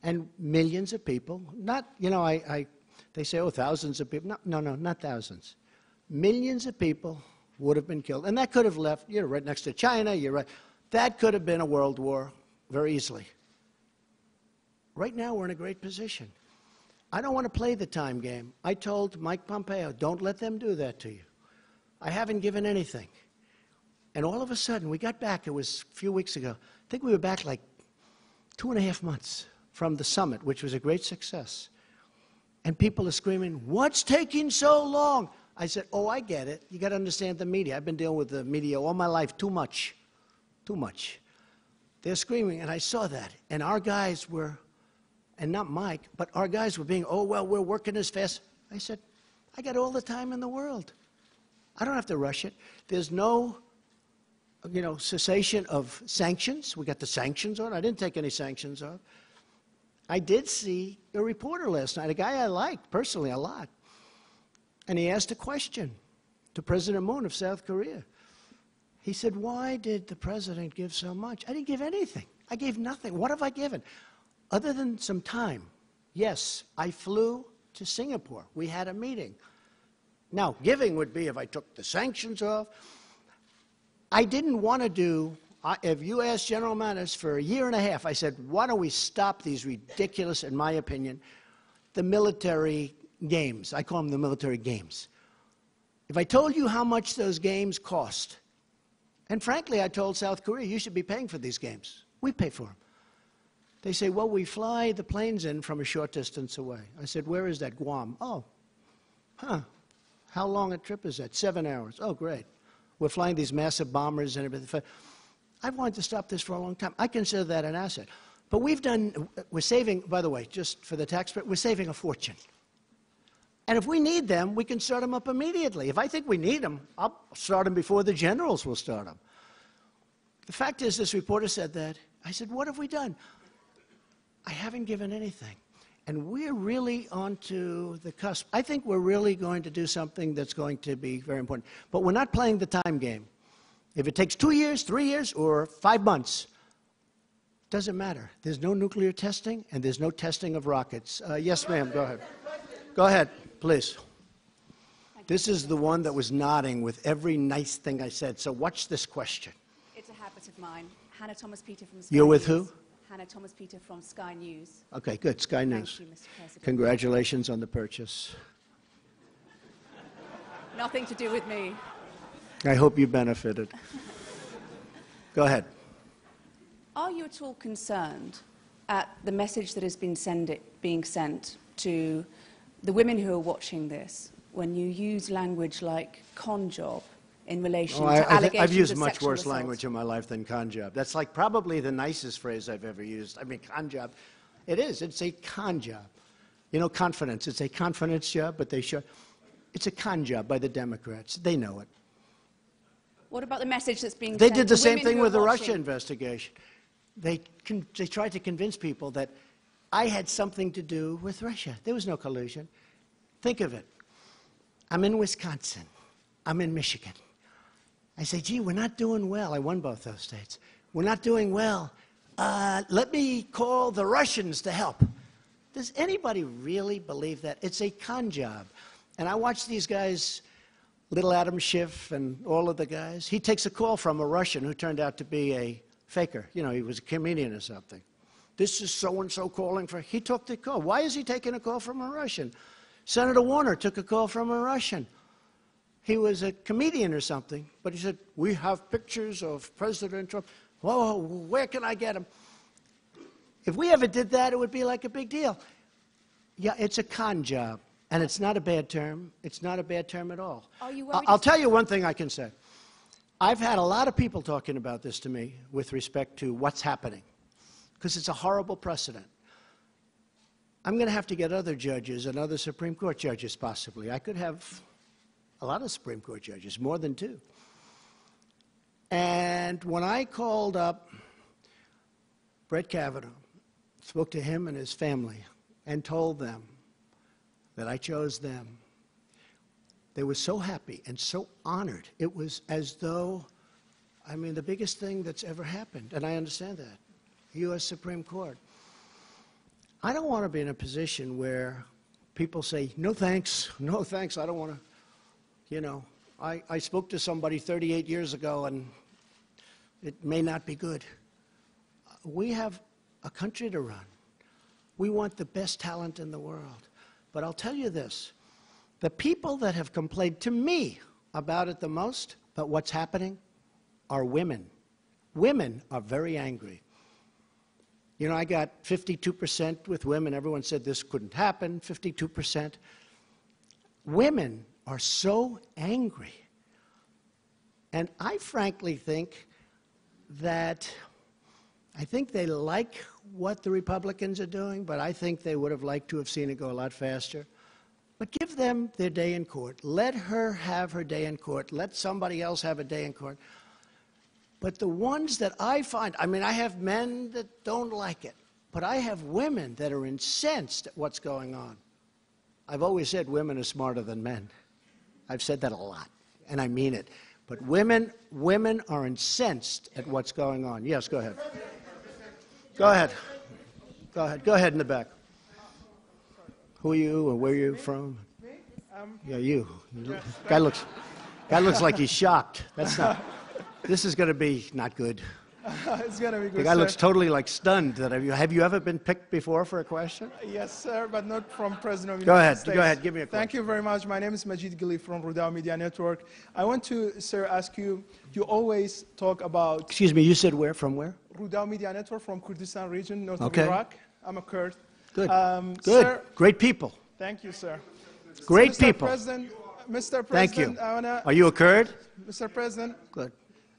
And millions of people, not, you know, they say, oh, thousands of people. No, not thousands. Millions of people would have been killed. And that could have left, you're right next to China, you're right. That could have been a world war very easily. Right now, we're in a great position. I don't want to play the time game. I told Mike Pompeo, don't let them do that to you. I haven't given anything. And all of a sudden, we got back, it was a few weeks ago. I think we were back like 2.5 months from the summit, which was a great success. And people are screaming, what's taking so long? I said, oh, I get it. You got to understand the media. I've been dealing with the media all my life, too much. Too much. They're screaming, and I saw that. And our guys were, and not Mike, but our guys were being, oh, well, we're working as fast. I said, I got all the time in the world. I don't have to rush it. There's no, you know, cessation of sanctions. We got the sanctions on. I didn't take any sanctions off. I did see a reporter last night, a guy I liked personally a lot. And he asked a question to President Moon of South Korea. He said, why did the president give so much? I didn't give anything. I gave nothing. What have I given? Other than some time. Yes, I flew to Singapore. We had a meeting. Now, giving would be if I took the sanctions off. I didn't want to do, if you asked General Mattis for a year and a half, I said, why don't we stop these ridiculous, in my opinion, the military games. I call them the military games. If I told you how much those games cost, and frankly, I told South Korea, you should be paying for these games. We pay for them. They say, well, we fly the planes in from a short distance away. I said, where is that? Guam. Oh, huh. How long a trip is that? 7 hours. Oh, great. We're flying these massive bombers and everything. I've wanted to stop this for a long time. I consider that an asset. But we're saving, by the way, just for the taxpayer, we're saving a fortune. And if we need them, we can start them up immediately. If I think we need them, I'll start them before the generals will start them. The fact is, this reporter said that. I said, what have we done? I haven't given anything. And we're really onto the cusp. I think we're really going to do something that's going to be very important. But we're not playing the time game. If it takes 2 years, 3 years, or 5 months, doesn't matter. There's no nuclear testing, and there's no testing of rockets. Yes, ma'am, go ahead. Go ahead, please. This is the one that was nodding with every nice thing I said. So watch this question. It's a habit of mine. Hannah Thomas-Peter from Sky You're with News. who? Hannah Thomas-Peter from Sky News. Okay, good. Sky News. Thank you, Mr. President. Congratulations on the purchase. Nothing to do with me. I hope you benefited. Go ahead. Are you at all concerned at the message that has been being sent to the women who are watching this when you use language like con job in relation to allegations I've used of much sexual worse assault? language in my life than con job. That's like probably the nicest phrase I've ever used. I mean, con job. It is. It's a con job. You know, confidence. It's a confidence job, but they show. It's a con job by the Democrats. They know it. What about the message that's being They sent did the to same women thing who with are the watching? Russia investigation. They tried to convince people that I had something to do with Russia. There was no collusion. Think of it. I'm in Wisconsin. I'm in Michigan. I say, gee, we're not doing well. I won both those states. We're not doing well. Let me call the Russians to help. Does anybody really believe that? It's a con job. And I watch these guys, little Adam Schiff and all of the guys. He takes a call from a Russian who turned out to be a faker. You know, he was a comedian or something. This is so-and-so calling for... He took the call. Why is he taking a call from a Russian? Senator Warner took a call from a Russian. He was a comedian or something, but he said, we have pictures of President Trump. Whoa, where can I get them? If we ever did that, it would be like a big deal. Yeah, it's a con job, and it's not a bad term. It's not a bad term at all. Are you worried? I'll tell you one thing I can say. I've had a lot of people talking about this to me with respect to what's happening, because it's a horrible precedent. I'm going to have to get other judges and other Supreme Court judges, possibly. I could have a lot of Supreme Court judges, more than 2. And when I called up Brett Kavanaugh, spoke to him and his family, and told them that I chose them, they were so happy and so honored. It was as though, I mean, the biggest thing that's ever happened, and I understand that, U.S. Supreme Court. I don't want to be in a position where people say, no thanks, I don't want to, you know. I spoke to somebody 38 years ago, and it may not be good. We have a country to run. We want the best talent in the world. But I'll tell you this, the people that have complained to me about it the most, about what's happening, are women. Women are very angry. You know, I got 52% with women. Everyone said this couldn't happen, 52%. Women are so angry. And I frankly think that they like what the Republicans are doing, but I think they would have liked to have seen it go a lot faster. But give them their day in court. Let her have her day in court. Let somebody else have a day in court. But the ones that I find, I mean, I have men that don't like it, but I have women that are incensed at what's going on. I've always said women are smarter than men. I've said that a lot, and I mean it. But women are incensed at what's going on. Yes, go ahead. Go ahead. Go ahead. Go ahead in the back. Who are you and where are you from? Yeah, you. Guy looks like he's shocked. That's not. This is going to be not good. It's going to be good, The guy sir. looks totally like stunned. Have you ever been picked before for a question? Yes, sir, but not from President of the Go United ahead. States. Go ahead. Give me a question. Thank you very much. My name is Majid Gili from Rudao Media Network. I want to, sir, ask you, you always talk about Excuse me, you said where? From where? Rudao Media Network from Kurdistan region, north Okay. of Iraq. I'm a Kurd. Good. Good. Sir, Great people. thank you, sir. Great Mr. people. Mr. President, Thank you. I wanna, Are you a Kurd? Mr. President, Good.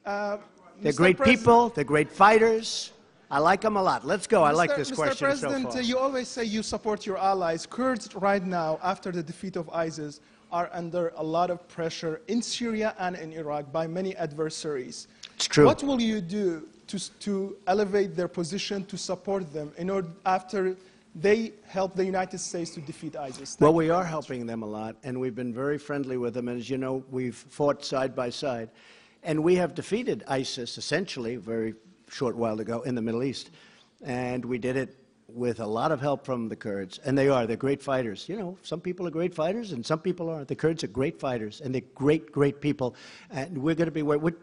Mr. They're great President- people. They're great fighters. I like them a lot. Let's go. I like this Mr. question President, so far. you always say you support your allies. Kurds right now, after the defeat of ISIS, are under a lot of pressure in Syria and in Iraq by many adversaries. It's true. What will you do to elevate their position, to support them, in order after they help the United States to defeat ISIS? Well, we are helping them a lot, and we've been very friendly with them. And as you know, we've fought side by side. And we have defeated ISIS, essentially, a very short while ago in the Middle East. And we did it with a lot of help from the Kurds. And they're great fighters. You know, some people are great fighters, and some people aren't. The Kurds are great fighters, and they're great, great people. And we're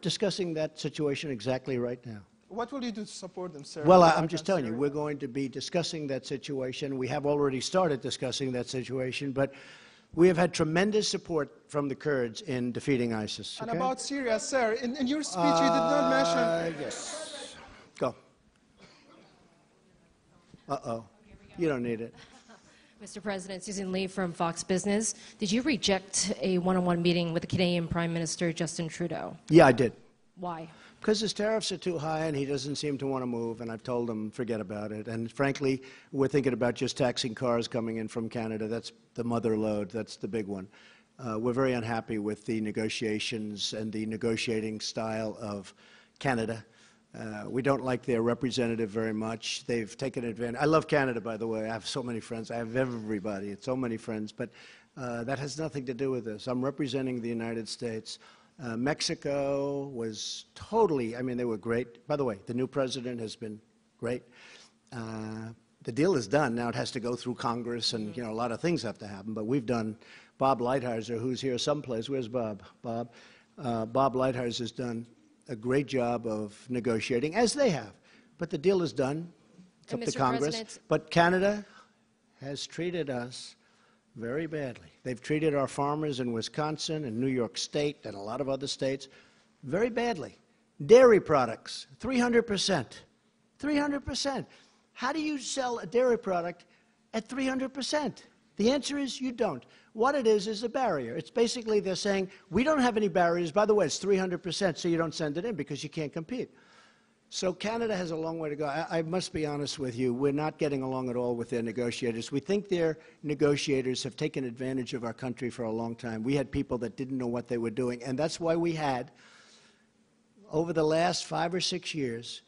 discussing that situation exactly right now. What will you do to support them, sir? Well, I'm just telling you, we're going to be discussing that situation. We have already started discussing that situation, but we have had tremendous support from the Kurds in defeating ISIS. And okay? about Syria, sir, in your speech you did not mention... Yes. Go. Uh-oh. You don't need it. Mr. President, Susan Lee from Fox Business. Did you reject a one-on-one meeting with the Canadian Prime Minister, Justin Trudeau? Yeah, I did. Why? Because his tariffs are too high and he doesn't seem to want to move, and I've told him forget about it. And frankly, we're thinking about just taxing cars coming in from Canada. That's the mother lode. That's the big one. We're very unhappy with the negotiations and the negotiating style of Canada. We don't like their representative very much. They've taken advantage. I love Canada, by the way. I have so many friends. I have everybody. It's so many friends. But that has nothing to do with this. I'm representing the United States. Mexico was totally, I mean, they were great. By the way, the new president has been great. The deal is done. Now it has to go through Congress, and, you know, a lot of things have to happen. But we've done, Bob Lighthizer, who's here someplace. Where's Bob? Bob Lighthizer has done a great job of negotiating, as they have. But the deal is done. It's up to Congress. But Canada has treated us very badly. They've treated our farmers in Wisconsin and New York State and a lot of other states very badly. Dairy products, 300%. 300%. How do you sell a dairy product at 300%? The answer is you don't. What it is a barrier. It's basically they're saying, we don't have any barriers. By the way, it's 300%, so you don't send it in because you can't compete. So Canada has a long way to go. I must be honest with you. We're not getting along at all with their negotiators. We think their negotiators have taken advantage of our country for a long time. We had people that didn't know what they were doing, and that's why we had, over the last 5 or 6 years,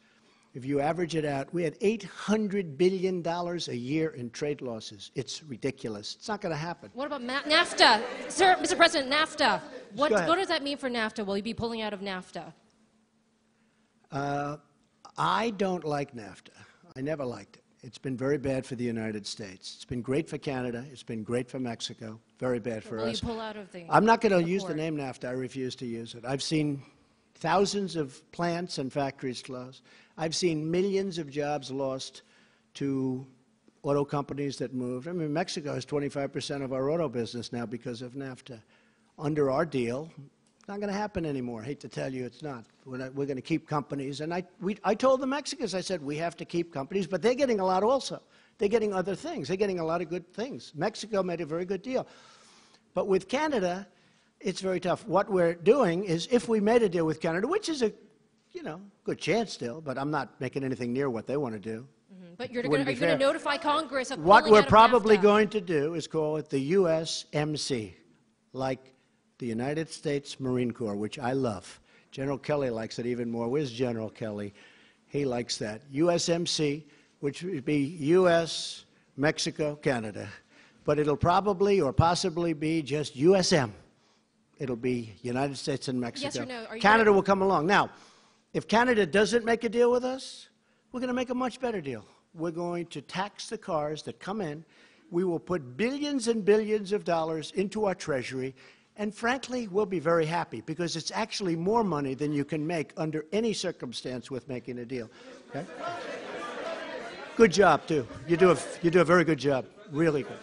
if you average it out, we had $800 billion a year in trade losses. It's ridiculous. It's not going to happen. What about NAFTA? Sir, Mr. President, NAFTA. What does that mean for NAFTA? Will you be pulling out of NAFTA? I don't like NAFTA. I never liked it. It's been very bad for the United States. It's been great for Canada. It's been great for Mexico. Very bad for us. Will you pull out of the I'm not going to use accord? the name NAFTA. I refuse to use it. I've seen thousands of plants and factories close. I've seen millions of jobs lost to auto companies that moved. I mean, Mexico has 25% of our auto business now because of NAFTA. Under our deal, it's not going to happen anymore. I hate to tell you it's not. We're going to keep companies. And I told the Mexicans, I said, we have to keep companies, but they're getting a lot also. They're getting other things. They're getting a lot of good things. Mexico made a very good deal. But with Canada, it's very tough. What we're doing is, if we made a deal with Canada, which is a, you know, good chance still, but I'm not making anything near what they want to do. But are you going to notify Congress of what pulling we're out of probably NAFTA? going to do is call it the USMC, like the United States Marine Corps, which I love. General Kelly likes it even more. Where's General Kelly? He likes that. USMC, which would be U.S., Mexico, Canada. But it'll probably or possibly be just USM, It'll be United States and Mexico. Yes or no? Are you Canada gonna- will come along. Now, if Canada doesn't make a deal with us, we're going to make a much better deal. We're going to tax the cars that come in. We will put billions and billions of dollars into our treasury. And frankly, we'll be very happy because it's actually more money than you can make under any circumstance with making a deal. Okay? Good job, too. You do a very good job. Really good.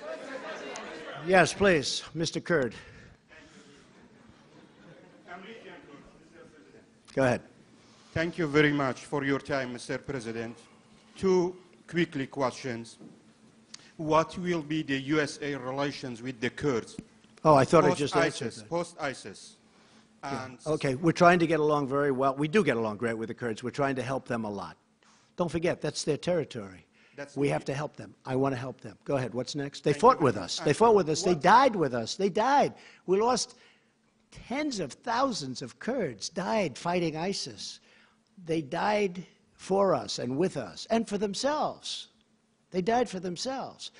Yes, please, Mr. Kurd. Go ahead. Thank you very much for your time, Mr. President. Two quickly questions. What will be the USA relations with the Kurds? Oh, I thought I just answered that. Post-ISIS. And Okay, we're trying to get along very well. We do get along great with the Kurds. We're trying to help them a lot. Don't forget, that's their territory. We have to help them. I want to help them. Go ahead. What's next? They fought with us. They fought with us. They died with us. They died. We lost tens of thousands of Kurds died fighting ISIS. They died for us and with us and for themselves. They died for themselves.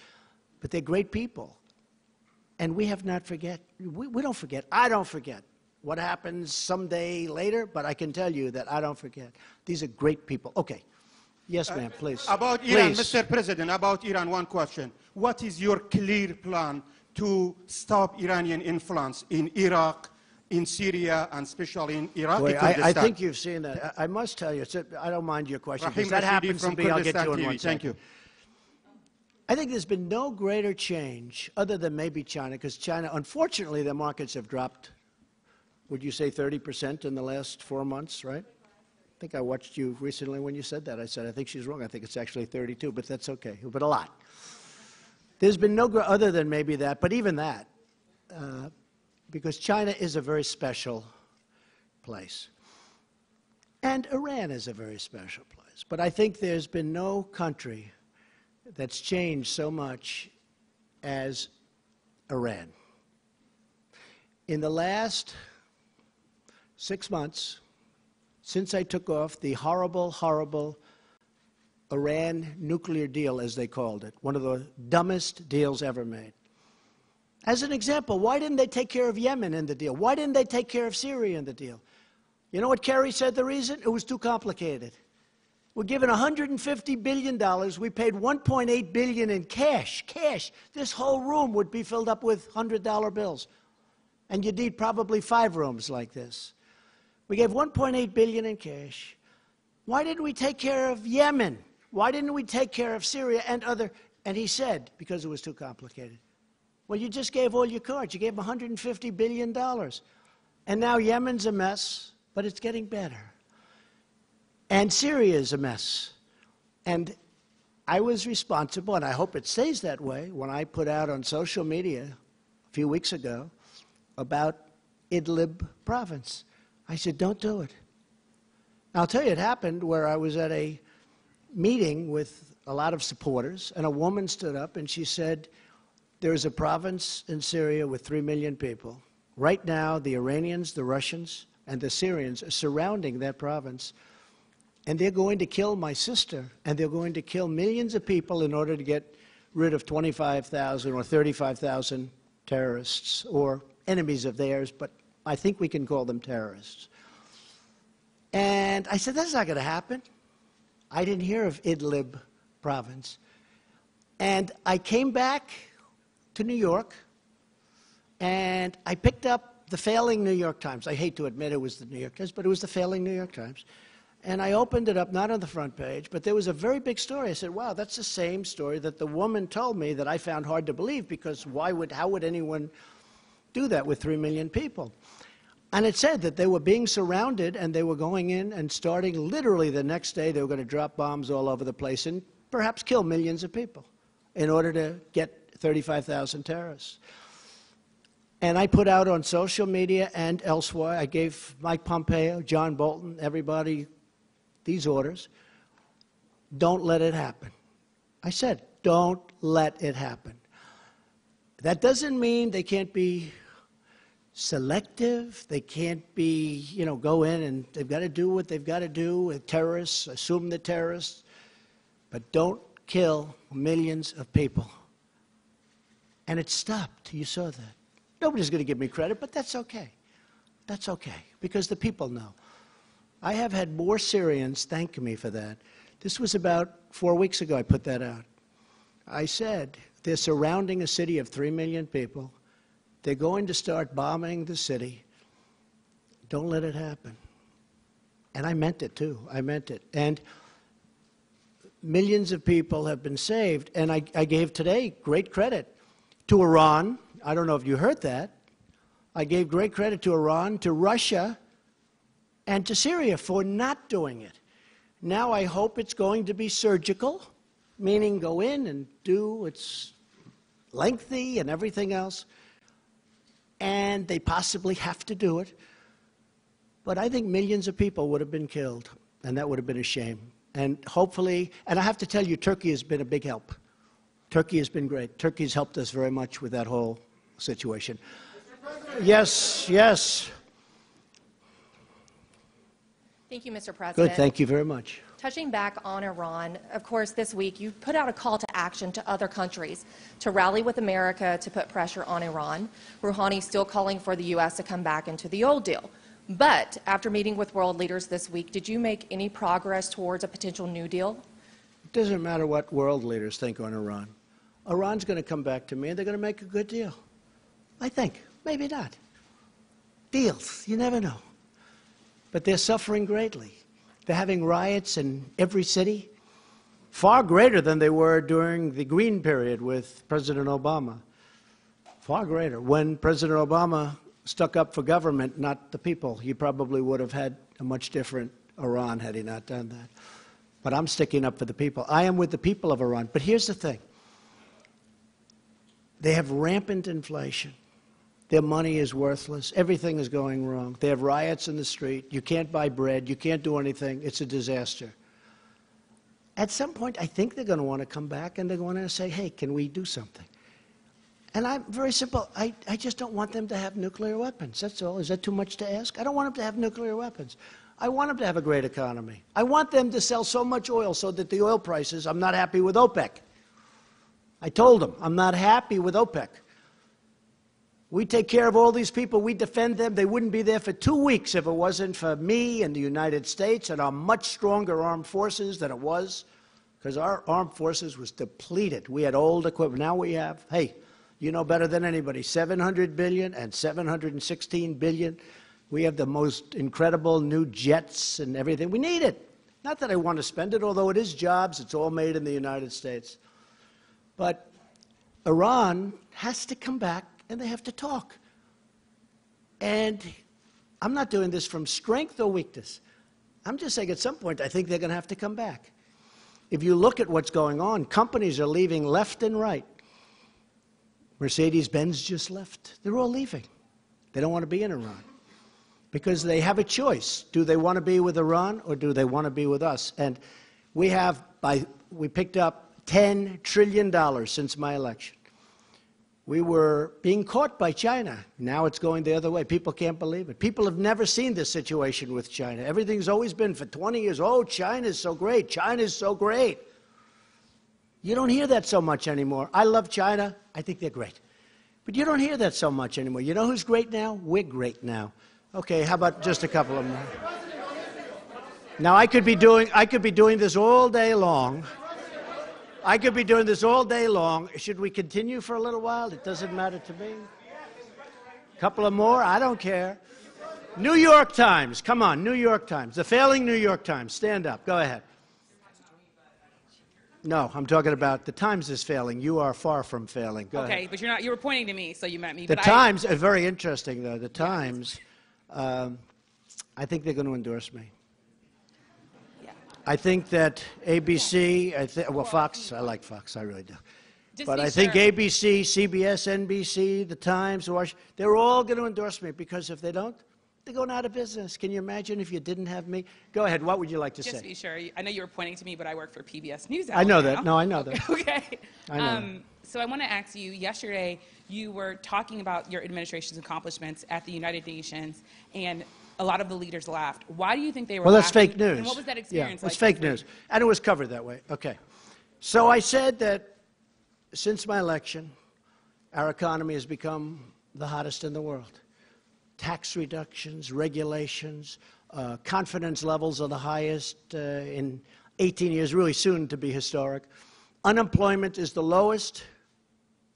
But they're great people. And we have not forget. We don't forget. I don't forget what happens someday later, but I can tell you that I don't forget. These are great people. Okay. Yes, ma'am, please. About Iran, Please. Mr. President, about Iran, one question. What is your clear plan to stop Iranian influence in Iraq, in Syria, and especially in Iraqi Kurdistan? I think you've seen that. I must tell you, I don't mind your question, because that Rahim Rashidi happens to from be, I'll get to Kurdistan in TV. one Thank second. you. I think there's been no greater change, other than maybe China, because China, unfortunately, their markets have dropped, would you say 30% in the last 4 months, right? I think I watched you recently when you said that. I said, I think she's wrong. I think it's actually 32, but that's okay. But a lot. There's been no, other than maybe that, but even that, because China is a very special place. And Iran is a very special place. But I think there's been no country that's changed so much as Iran. In the last 6 months, since I took off the horrible, horrible Iran nuclear deal, as they called it, one of the dumbest deals ever made. As an example, why didn't they take care of Yemen in the deal? Why didn't they take care of Syria in the deal? You know what Kerry said the reason? It was too complicated. We're given $150 billion. We paid $1.8 billion in cash. Cash. This whole room would be filled up with $100 bills. And you'd need probably 5 rooms like this. We gave $1.8 billion in cash. Why didn't we take care of Yemen? Why didn't we take care of Syria and other? And he said, because it was too complicated. Well, you just gave all your cards. You gave them $150 billion. And now Yemen's a mess, but it's getting better. And Syria is a mess. And I was responsible, and I hope it stays that way, when I put out on social media a few weeks ago about Idlib province. I said, don't do it. Now, I'll tell you, it happened where I was at a meeting with a lot of supporters, and a woman stood up and she said, there is a province in Syria with 3 million people. Right now, the Iranians, the Russians, and the Syrians are surrounding that province, and they're going to kill my sister, and they're going to kill millions of people in order to get rid of 25,000 or 35,000 terrorists or enemies of theirs, but I think we can call them terrorists. And I said, that's not going to happen. I didn't hear of Idlib province. And I came back to New York, and I picked up the failing New York Times. I hate to admit it was the New York Times, but it was the failing New York Times. And I opened it up, not on the front page, but there was a very big story. I said, wow, that's the same story that the woman told me that I found hard to believe, because how would anyone do that with 3 million people? And it said that they were being surrounded, and they were going in and starting literally the next day, they were going to drop bombs all over the place and perhaps kill millions of people in order to get 35,000 terrorists. And I put out on social media and elsewhere, I gave Mike Pompeo, John Bolton, everybody these orders. Don't let it happen. I said, don't let it happen. That doesn't mean they can't be selective. They can't be, go in and they've got to do what they've got to do with terrorists, assume the terrorists, but don't kill millions of people. And it stopped. You saw that. Nobody's going to give me credit, but that's okay. That's okay, because the people know. I have had more Syrians thank me for that. This was about 4 weeks ago I put that out. I said, they're surrounding a city of 3 million people. They're going to start bombing the city. Don't let it happen. And I meant it, too. I meant it. And millions of people have been saved. And I gave today great credit to Iran. I don't know if you heard that. I gave great credit to Iran, to Russia, and to Syria for not doing it. Now I hope it's going to be surgical, meaning go in and do, it's lengthy and everything else, and they possibly have to do it. But I think millions of people would have been killed, and that would have been a shame. And hopefully, and I have to tell you, Turkey has been a big help. Turkey has been great. Turkey's helped us very much with that whole situation. Yes, yes. Thank you, Mr. President. Good, thank you very much. Touching back on Iran, of course, this week you put out a call to action to other countries to rally with America to put pressure on Iran. Rouhani still calling for the U.S. to come back into the old deal. But after meeting with world leaders this week, did you make any progress towards a potential new deal? It doesn't matter what world leaders think on Iran. Iran's going to come back to me and they're going to make a good deal. I think. Maybe not. Deals. You never know. But they're suffering greatly. They're having riots in every city, far greater than they were during the Green period with President Obama. Far greater. When President Obama stuck up for government, not the people, he probably would have had a much different Iran had he not done that. But I'm sticking up for the people. I am with the people of Iran. But here's the thing. They have rampant inflation. Their money is worthless. Everything is going wrong. They have riots in the street. You can't buy bread. You can't do anything. It's a disaster. At some point, I think they're going to want to come back and they're going to say, hey, can we do something? And I'm very simple. I just don't want them to have nuclear weapons. That's all. Is that too much to ask? I don't want them to have nuclear weapons. I want them to have a great economy. I want them to sell so much oil so that the oil prices, I'm not happy with OPEC. I told them, I'm not happy with OPEC. We take care of all these people. We defend them. They wouldn't be there for 2 weeks if it wasn't for me and the United States and our much stronger armed forces than it was, because our armed forces was depleted. We had old equipment. Now we have, hey, you know better than anybody, $700 billion and $716 billion. We have the most incredible new jets and everything. We need it. Not that I want to spend it, although it is jobs. It's all made in the United States. But Iran has to come back and they have to talk. And I'm not doing this from strength or weakness. I'm just saying at some point I think they're going to have to come back. If you look at what's going on, companies are leaving left and right. Mercedes-Benz just left. They're all leaving. They don't want to be in Iran because they have a choice. Do they want to be with Iran or do they want to be with us? And we picked up $10 trillion since my election. We were being caught by China. Now it's going the other way. People can't believe it. People have never seen this situation with China. Everything's always been for 20 years, oh, China's so great. China's so great. You don't hear that so much anymore. I love China. I think they're great. But you don't hear that so much anymore. You know who's great now? We're great now. Okay, how about just a couple of more? Now, I could be doing this all day long. I could be doing this all day long. Should we continue for a little while? It doesn't matter to me. A couple of more? I don't care. New York Times. Come on, New York Times. The failing New York Times. Stand up. Go ahead. No, I'm talking about the Times is failing. You are far from failing. Go ahead. Okay, but you're not. You were pointing to me, so you meant me. The Times, very interesting, though. The Times, I think they're going to endorse me. I think that ABC, well, Fox, I like Fox, I really do. But I think ABC, CBS, NBC, The Times, they're all going to endorse me because if they don't, they're going out of business. Can you imagine if you didn't have me? Go ahead. What would you like to say? Just be sure. I know you were pointing to me, but I work for PBS News. I know that. No, I know that. Okay. I know. So I want to ask you, yesterday you were talking about your administration's accomplishments at the United Nations, and a lot of the leaders laughed. Why do you think they were laughing? Well, that's fake news. And what was that experience like? It's fake news. And it was covered that way. Okay. So I said that since my election, our economy has become the hottest in the world. tax reductions, regulations, confidence levels are the highest in 18 years, really soon to be historic. Unemployment is the lowest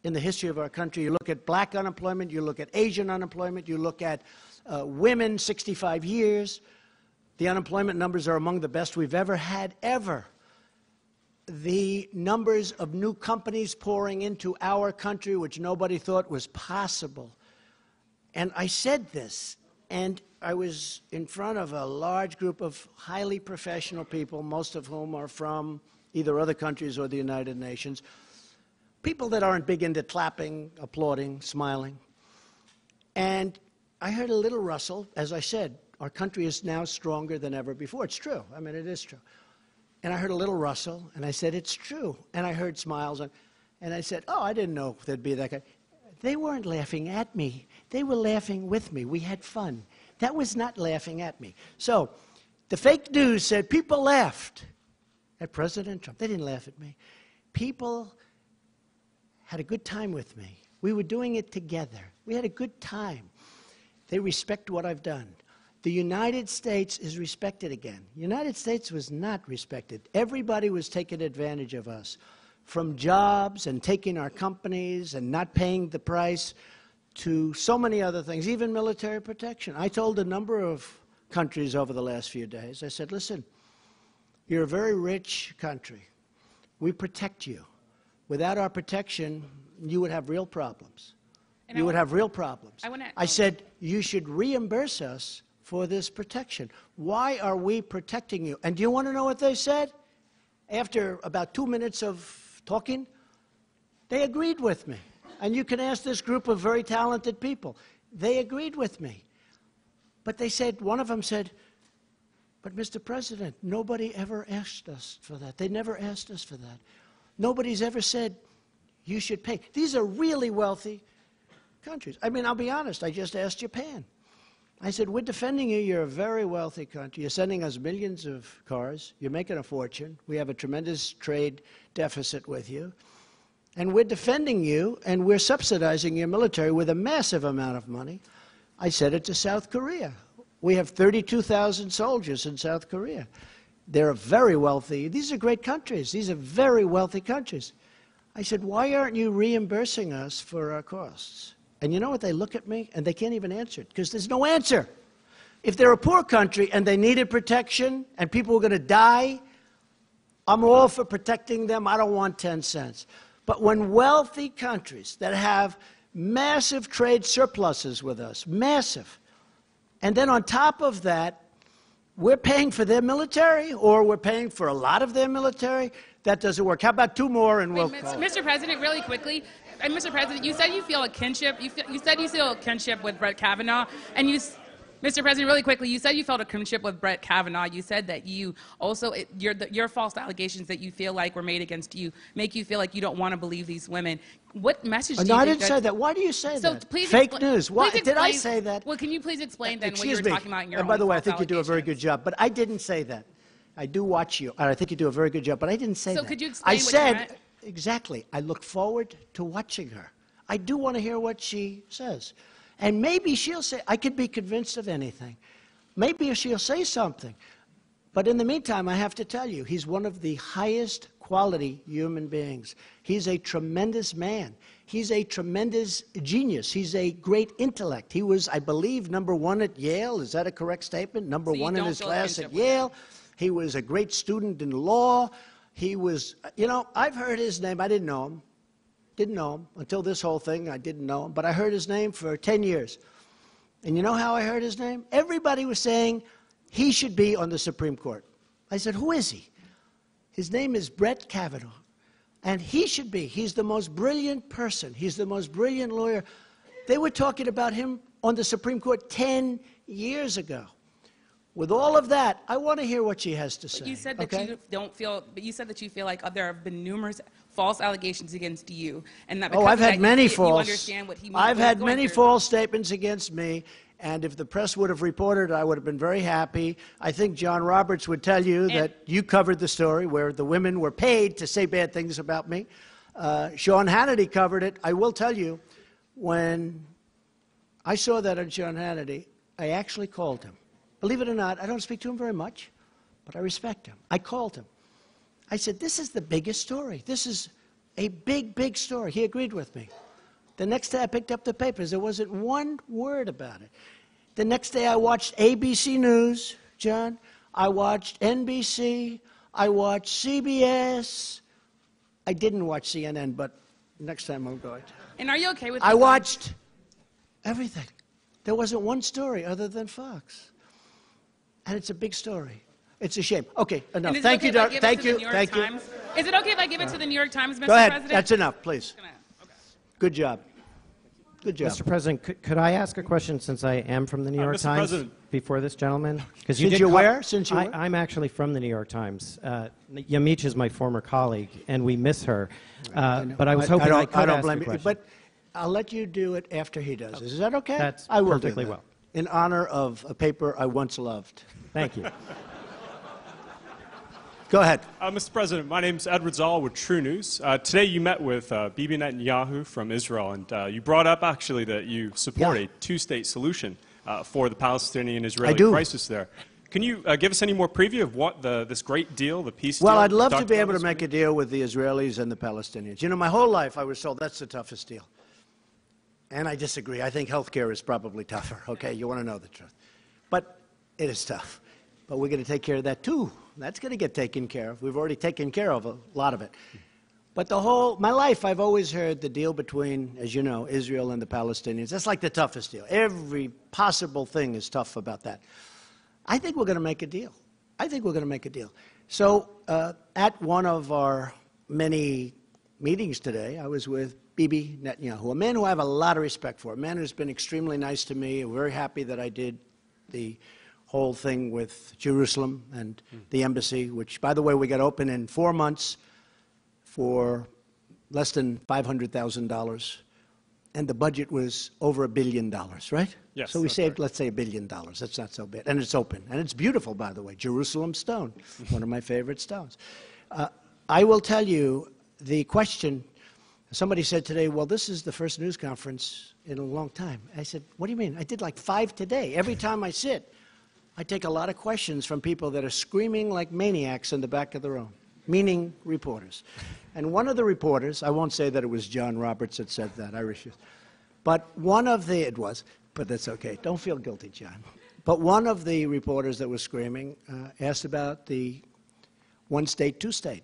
in the history of our country. You look at black unemployment, you look at Asian unemployment, you look at women 65 years. The unemployment numbers are among the best we've ever had, ever. The numbers of new companies pouring into our country, which nobody thought was possible. And I said this, and I was in front of a large group of highly professional people, most of whom are from either other countries or the United Nations, people that aren't big into clapping, applauding, smiling. And I heard a little rustle. As I said, our country is now stronger than ever before. It's true. I mean, it is true. And I heard a little rustle, and I said, it's true. And I heard smiles, and I said, oh, I didn't know there'd be that guy. They weren't laughing at me. They were laughing with me. We had fun. That was not laughing at me. So the fake news said people laughed at President Trump. They didn't laugh at me. People had a good time with me. We were doing it together. We had a good time. They respect what I've done. The United States is respected again. The United States was not respected. Everybody was taking advantage of us, from jobs and taking our companies and not paying the price to so many other things, even military protection. I told a number of countries over the last few days, I said, listen, you're a very rich country. We protect you. Without our protection, you would have real problems. You would have real problems. I said, you should reimburse us for this protection. Why are we protecting you? And do you want to know what they said? After about 2 minutes of talking, they agreed with me. And you can ask this group of very talented people. They agreed with me. But they said, one of them said, but Mr. President, nobody ever asked us for that. They never asked us for that. Nobody's ever said, you should pay. These are really wealthy countries. I mean, I'll be honest, I just asked Japan. I said, we're defending you. You're a very wealthy country. You're sending us millions of cars. You're making a fortune. We have a tremendous trade deficit with you. And we're defending you, and we're subsidizing your military with a massive amount of money. I said it to South Korea. We have 32,000 soldiers in South Korea. They're very wealthy. These are great countries. These are very wealthy countries. I said, why aren't you reimbursing us for our costs? And you know what? They look at me, and they can't even answer it, because there's no answer. If they're a poor country and they needed protection and people were going to die, I'm all for protecting them. I don't want 10 cents. But when wealthy countries that have massive trade surpluses with us, massive, and then on top of that, we're paying for their military, or we're paying for a lot of their military, that doesn't work. How about two more and we'll call it? Mr. President, really quickly, Mr. President, you said you feel a kinship. You said you feel a kinship with Brett Kavanaugh, and Mr. President, really quickly, you said you felt a kinship with Brett Kavanaugh. You said that you also, your false allegations that you feel like were made against you make you feel like you don't want to believe these women. What message do you I didn't say that. Why do you say that? Please Fake news. Why did I say that? Well, can you please explain then what you were talking about in your own by the way, I think you do a very good job, but I didn't say that. I do watch you, and I think you do a very good job, but I didn't say that. So could you explain what you meant? Exactly. I look forward to watching her. I do want to hear what she says. And maybe she'll say, I could be convinced of anything. Maybe she'll say something. But in the meantime, I have to tell you, he's one of the highest quality human beings. He's a tremendous man. He's a tremendous genius. He's a great intellect. He was, I believe, #1 at Yale. Is that a correct statement? #1 in his class at Yale. He was a great student in law. He was, you know, I've heard his name. I didn't know him. Didn't know him. Until this whole thing, I didn't know him. But I heard his name for 10 years. And you know how I heard his name? Everybody was saying he should be on the Supreme Court. I said, who is he? His name is Brett Kavanaugh. And he should be. He's the most brilliant person. He's the most brilliant lawyer. They were talking about him on the Supreme Court 10 years ago. With all of that, I want to hear what she has to say. But you said that you don't feel, but you said that you feel like there have been numerous false allegations against you, and that because I've had many false. You understand what he means. I've had many false statements against me, and if the press would have reported, I would have been very happy. I think John Roberts would tell you that you covered the story where the women were paid to say bad things about me. Sean Hannity covered it. I will tell you, when I saw that on Sean Hannity. I actually called him. Believe it or not, I don't speak to him very much, but I respect him. I called him. I said, this is the biggest story. This is a big, big story. He agreed with me. The next day I picked up the papers. There wasn't one word about it. The next day I watched ABC News, John. I watched NBC. I watched CBS. I didn't watch CNN, but next time I'm going to. And are you okay with I watched everything. There wasn't one story other than Fox. And it's a big story. It's a shame. Okay, enough. Thank you, Doc. Thank you. Thank you. Is it okay if I give it to the New York Times, Mr. Go ahead. President? That's enough, please. Good job. Good job. Mr. President, could I ask a question since I am from the New York Mr. Times President. before this gentleman? Since you're where? Since you were? I'm actually from the New York Times. Yamiche is my former colleague, and we miss her. But I was hoping I could ask a question. But I'll let you do it after he does. Is that okay? That's I will perfectly do that. well. In honor of a paper I once loved. Thank you. Go ahead. Mr. President, my name's Edward Zoll with True News. Today you met with Bibi Netanyahu from Israel, and you brought up actually that you support a two-state solution for the Palestinian-Israeli crisis there. Can you give us any more preview of what this great deal, the peace deal? Well, I'd love to be able to make a deal with the Israelis and the Palestinians. You know, my whole life I was told that's the toughest deal. And I disagree. I think health care is probably tougher, okay? You want to know the truth. But it is tough. But we're going to take care of that, too. That's going to get taken care of. We've already taken care of a lot of it. But my life, I've always heard the deal between, as you know, Israel and the Palestinians. That's like the toughest deal. Every possible thing is tough about that. I think we're going to make a deal. I think we're going to make a deal. So at one of our many meetings today, I was with Bibi Netanyahu, a man who I have a lot of respect for, a man who's been extremely nice to me. I'm very happy that I did the whole thing with Jerusalem and the embassy, which, by the way, we got open in 4 months for less than $500,000. And the budget was over $1 billion, right? Yes. So we saved, let's say, $1 billion. That's not so bad. And it's open. And it's beautiful, by the way. Jerusalem stone, one of my favorite stones. I will tell you the question. Somebody said today, well, this is the first news conference in a long time. I said, what do you mean? I did like 5 today. Every time I sit, I take a lot of questions from people that are screaming like maniacs in the back of the room, meaning reporters. And one of the reporters, I won't say that it was John Roberts that said that, I refuse. But it was, but that's okay. Don't feel guilty, John. But one of the reporters that was screaming asked about the one-state, two-state.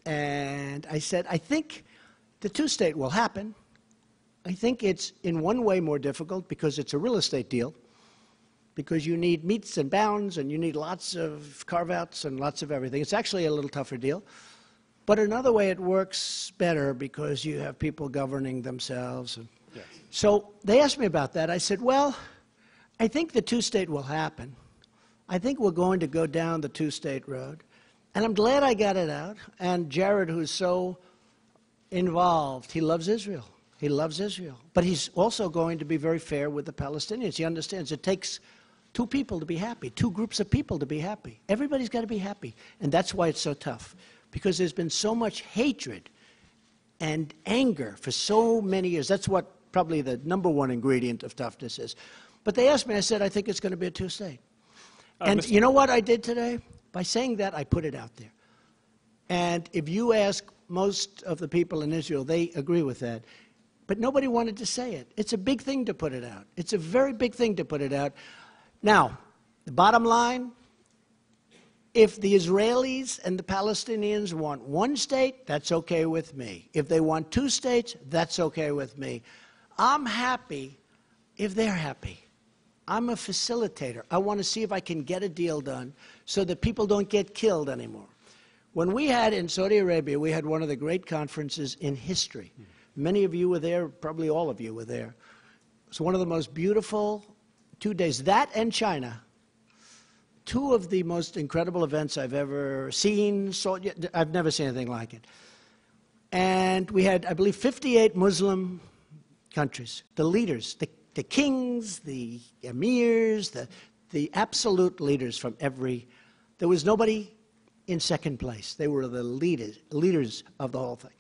And I said, I think the two-state will happen. I think it's in one way more difficult because it's a real estate deal, because you need meets and bounds and you need lots of carve-outs and lots of everything. It's actually a little tougher deal. But another way it works better because you have people governing themselves. And so they asked me about that. I said, well, I think the two-state will happen. I think we're going to go down the two-state road. And I'm glad I got it out. And Jared, who's so involved, he loves Israel. He loves Israel. But he's also going to be very fair with the Palestinians. He understands it takes two people to be happy, two groups of people to be happy. Everybody's got to be happy. And that's why it's so tough, because there's been so much hatred and anger for so many years. That's what probably the number one ingredient of toughness is. But they asked me, I said, I think it's going to be a two-state. And you know what I did today? By saying that, I put it out there. And if you ask most of the people in Israel, they agree with that. But nobody wanted to say it. It's a big thing to put it out. It's a very big thing to put it out. Now, the bottom line, if the Israelis and the Palestinians want one state, that's okay with me. If they want two states, that's okay with me. I'm happy if they're happy. I'm a facilitator. I want to see if I can get a deal done so that people don't get killed anymore. When we had in Saudi Arabia, we had one of the great conferences in history. Many of you were there, probably all of you were there. It's one of the most beautiful 2 days. That and China, two of the most incredible events I've ever seen. I've never seen anything like it. And we had, I believe, 58 Muslim countries, the leaders, the kings, the emirs, the absolute leaders from every. There was nobody in second place. They were the leaders of the whole thing.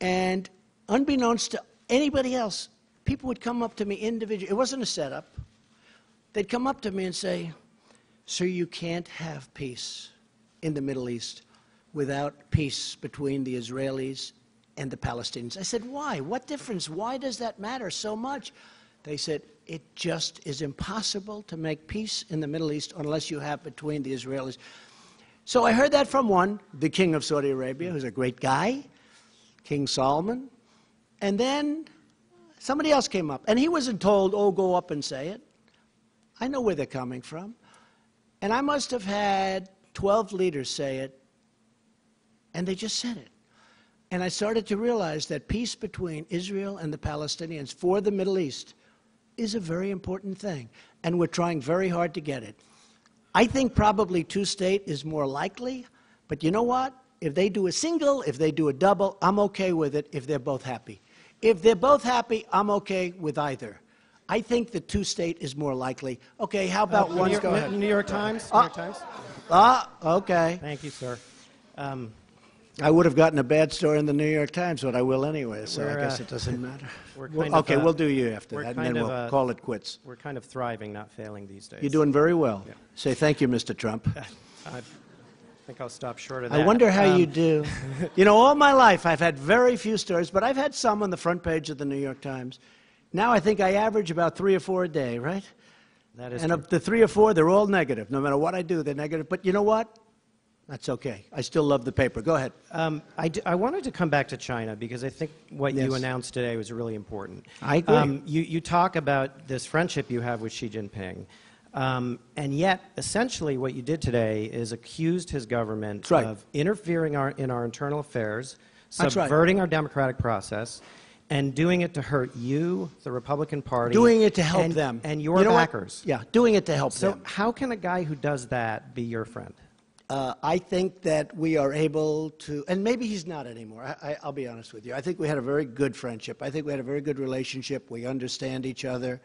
And unbeknownst to anybody else, people would come up to me individually. It wasn't a setup. They'd come up to me and say, "Sir, you can't have peace in the Middle East without peace between the Israelis and the Palestinians." I said, "Why? What difference? Why does that matter so much?" They said, "It just is impossible to make peace in the Middle East unless you have between the Israelis." So I heard that from one, the king of Saudi Arabia, who's a great guy, King Solomon. And then somebody else came up, and he wasn't told, "Oh, go up and say it." I know where they're coming from. And I must have had 12 leaders say it, and they just said it. And I started to realize that peace between Israel and the Palestinians for the Middle East is a very important thing, and we're trying very hard to get it. I think probably two-state is more likely, but you know what? If they do a single, if they do a double, I'm okay with it if they're both happy. If they're both happy, I'm okay with either. I think the two-state is more likely. Okay, how about one? Go ahead. New York Times? New York Times? Okay. Thank you, sir. I would have gotten a bad story in the New York Times, but I will anyway, so I guess it doesn't matter. Okay, we'll do you after that, and then we'll call it quits. We're kind of thriving, not failing these days. You're doing very well. Yeah. Say thank you, Mr. Trump. I think I'll stop short of that. I wonder how you do. You know, all my life I've had very few stories, but I've had some on the front page of the New York Times. Now I think I average about 3 or 4 a day, right? That is and true. of the 3 or 4, they're all negative. No matter what I do, they're negative. But you know what? That's okay. I still love the paper. Go ahead. I wanted to come back to China because I think what you announced today was really important. I agree. You talk about this friendship you have with Xi Jinping, and yet essentially what you did today is accused his government of interfering in our internal affairs, subverting our democratic process, and doing it to hurt you, the Republican Party. Doing it to help them. And your backers. Yeah, doing it to help them. So how can a guy who does that be your friend? I think that we are able to, and maybe he's not anymore. I'll be honest with you. I think we had a very good friendship. I think we had a very good relationship. We understand each other.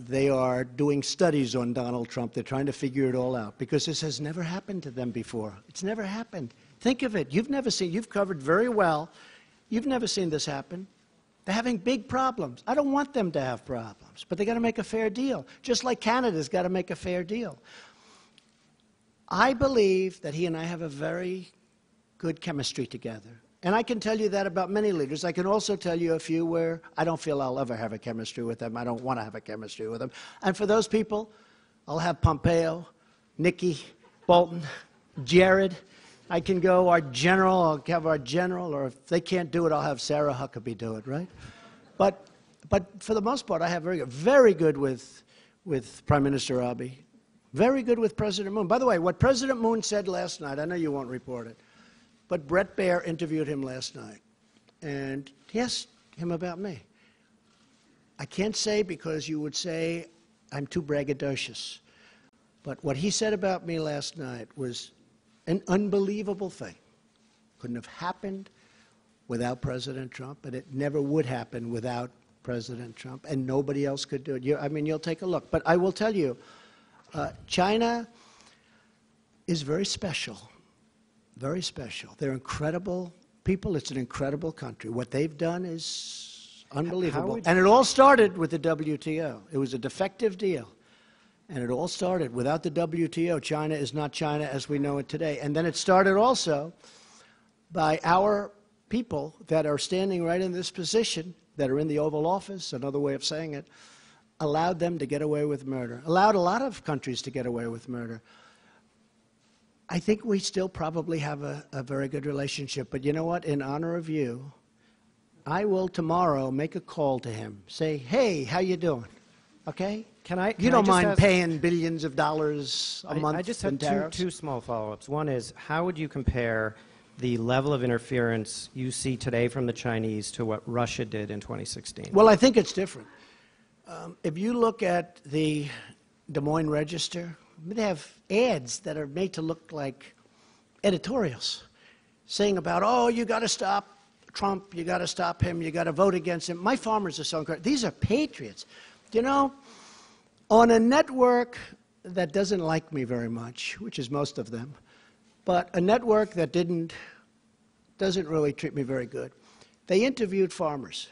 They are doing studies on Donald Trump. They're trying to figure it all out because this has never happened to them before. It's never happened. Think of it. You've covered very well. You've never seen this happen. They're having big problems. I don't want them to have problems, but they got to make a fair deal, just like Canada's got to make a fair deal. I believe that he and I have a very good chemistry together. And I can tell you that about many leaders. I can also tell you a few where I don't feel I'll ever have a chemistry with them. I don't want to have a chemistry with them. And for those people, I'll have Pompeo, Nikki, Bolton, Jared. I can go our general, I'll have our general, or if they can't do it, I'll have Sarah Huckabee do it, right? But for the most part, I have very good with Prime Minister Abiy. Very good with President Moon. By the way, what President Moon said last night, I know you won't report it, but Bret Baier interviewed him last night, and he asked him about me. I can't say because you would say I'm too braggadocious, but what he said about me last night was an unbelievable thing. Couldn't have happened without President Trump, and it never would happen without President Trump, and nobody else could do it. You'll take a look. But I will tell you, China is very special, very special. They're incredible people. It's an incredible country. What they've done is unbelievable. And it all started with the WTO. It was a defective deal. And it all started without the WTO. China is not China as we know it today. And then it started also by our people that are standing right in this position, that are in the Oval Office, another way of saying it, allowed them to get away with murder, allowed a lot of countries to get away with murder. I think we still probably have a very good relationship. But you know what? In honor of you, I will tomorrow make a call to him. Say, hey, how you doing? Okay? You don't mind paying billions of dollars a month? I just have two small follow-ups. One is, how would you compare the level of interference you see today from the Chinese to what Russia did in 2016? Well, I think it's different. If you look at the Des Moines Register, they have ads that are made to look like editorials saying about, oh, you got to stop Trump, you got to stop him, you got to vote against him. My farmers are so incredible. These are patriots. You know, on a network that doesn't like me very much, which is most of them, but a network that doesn't really treat me very good, they interviewed farmers.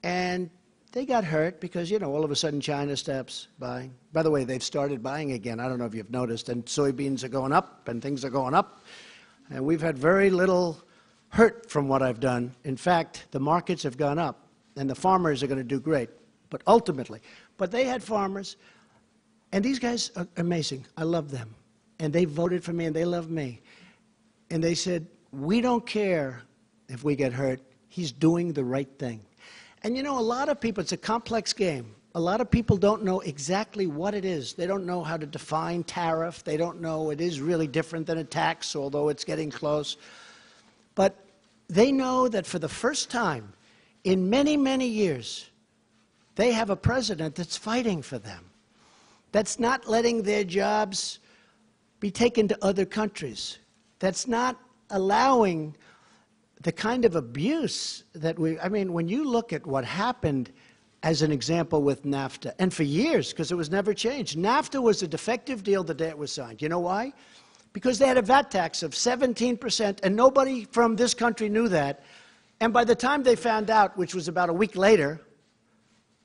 And they got hurt because, you know, all of a sudden China stops buying. By the way, they've started buying again. I don't know if you've noticed. And soybeans are going up and things are going up. And we've had very little hurt from what I've done. In fact, the markets have gone up and the farmers are going to do great. But ultimately, but they had farmers, and these guys are amazing. I love them. And they voted for me and they love me. And they said, we don't care if we get hurt. He's doing the right thing. And you know, a lot of people, it's a complex game. A lot of people don't know exactly what it is. They don't know how to define tariff. They don't know it is really different than a tax, although it's getting close. But they know that for the first time in many, many years, they have a president that's fighting for them, that's not letting their jobs be taken to other countries, that's not allowing the kind of abuse that I mean, when you look at what happened as an example with NAFTA, and for years, because it was never changed. NAFTA was a defective deal the day it was signed. You know why? Because they had a VAT tax of 17%, and nobody from this country knew that. And by the time they found out, which was about a week later,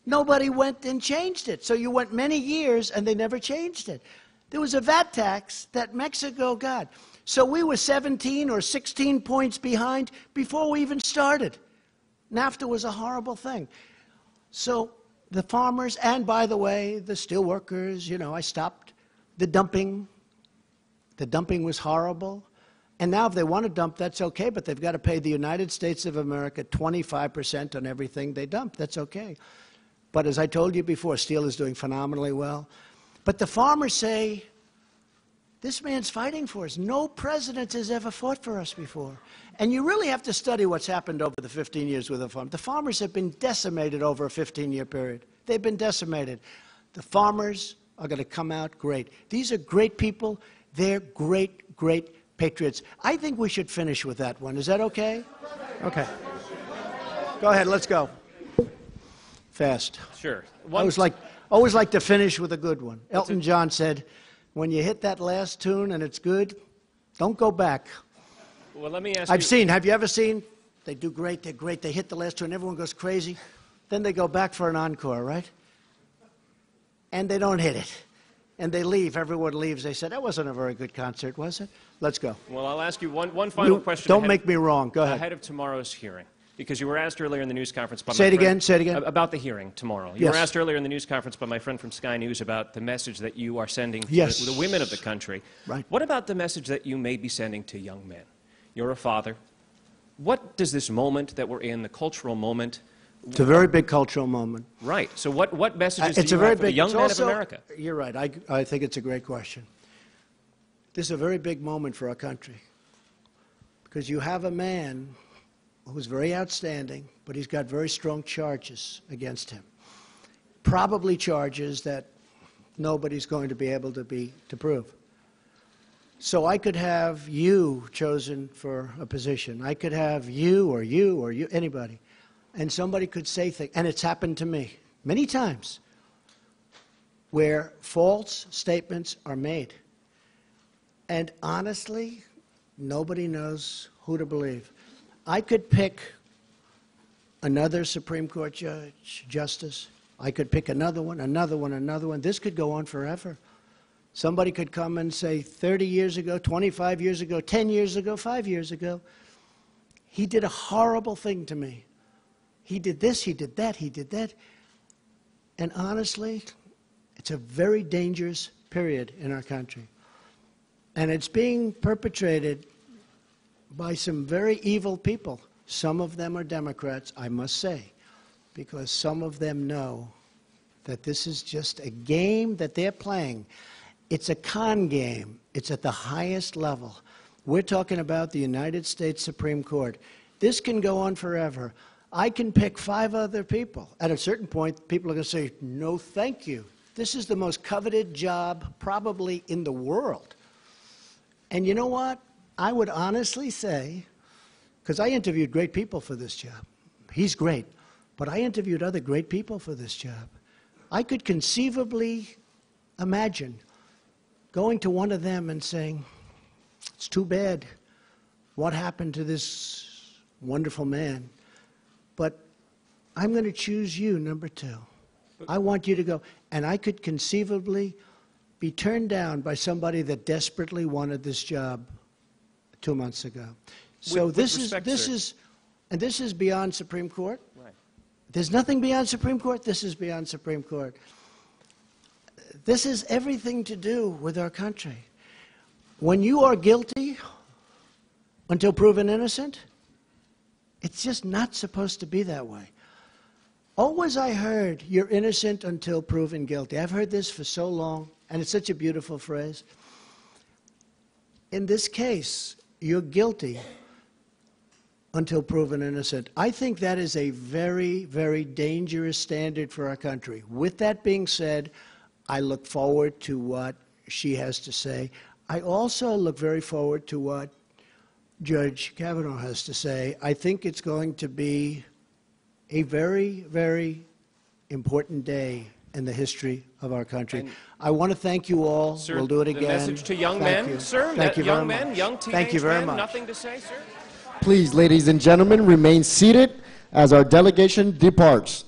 nobody went and changed it. So you went many years, and they never changed it. There was a VAT tax that Mexico got. So we were 17 or 16 points behind before we even started. NAFTA was a horrible thing. So the farmers, and by the way, the steel workers, you know, I stopped the dumping. The dumping was horrible. And now if they want to dump, that's okay, but they've got to pay the United States of America 25% on everything they dump. That's okay. But as I told you before, steel is doing phenomenally well. But the farmers say, this man's fighting for us. No president has ever fought for us before. And you really have to study what's happened over the 15 years with the farmers. The farmers have been decimated over a 15-year period. They've been decimated. The farmers are going to come out great. These are great people. They're great, great patriots. I think we should finish with that one. Is that okay? Okay. Go ahead. Let's go. Fast. Sure. I always like to finish with a good one. Elton John said, when you hit that last tune and it's good, don't go back. Well, let me ask you. Have you ever seen? They do great, they're great, they hit the last tune, everyone goes crazy. Then they go back for an encore, right? And they don't hit it. And they leave, everyone leaves. They said, that wasn't a very good concert, was it? Let's go. Well, I'll ask you one final question. Don't make me wrong, go ahead. Ahead of tomorrow's hearing. Because you were asked earlier in the news conference by Say it again. About the hearing tomorrow. You were asked earlier in the news conference by my friend from Sky News about the message that you are sending to the women of the country. Right. What about the message that you may be sending to young men? You're a father. What does this moment that we're in, the cultural moment... It's a very big cultural moment. Right. So what messages do you have for the young men of America? You're right. I think it's a great question. This is a very big moment for our country. Because you have a man who's very outstanding, but he's got very strong charges against him. Probably charges that nobody's going to be able to prove. So I could have you chosen for a position. I could have you, anybody. And somebody could say things, and it's happened to me many times, where false statements are made. And honestly, nobody knows who to believe. I could pick another Supreme Court justice. I could pick another one, another one, another one. This could go on forever. Somebody could come and say 30 years ago, 25 years ago, 10 years ago, 5 years ago, he did a horrible thing to me. He did this, he did that, he did that. And honestly, it's a very dangerous period in our country. And it's being perpetrated by some very evil people. Some of them are Democrats, I must say, because some of them know that this is just a game that they're playing. It's a con game. It's at the highest level. We're talking about the United States Supreme Court. This can go on forever. I can pick 5 other people. At a certain point, people are going to say, no, thank you. This is the most coveted job probably in the world. And you know what? I would honestly say, because I interviewed great people for this job. He's great. But I interviewed other great people for this job. I could conceivably imagine going to one of them and saying, it's too bad what happened to this wonderful man. But I'm going to choose you, number 2. I want you to go. And I could conceivably be turned down by somebody that desperately wanted this job 2 months ago. So With this respect, is, and this is beyond Supreme Court. Right. There's nothing beyond Supreme Court. This is beyond Supreme Court. This is everything to do with our country. When you are guilty until proven innocent, it's just not supposed to be that way. Always I heard, you're innocent until proven guilty. I've heard this for so long, and it's such a beautiful phrase. In this case, you're guilty until proven innocent. I think that is a very, very dangerous standard for our country. With that being said, I look forward to what she has to say. I also look very forward to what Judge Kavanaugh has to say. I think it's going to be a very, very important day in the history of our country. I want to thank you all. Sir, we'll do it again. The message to young Thank men, you. sir. Thank you young very men, much. young teenage Thank you very men. much. Nothing to say, sir. Please, ladies and gentlemen, remain seated as our delegation departs.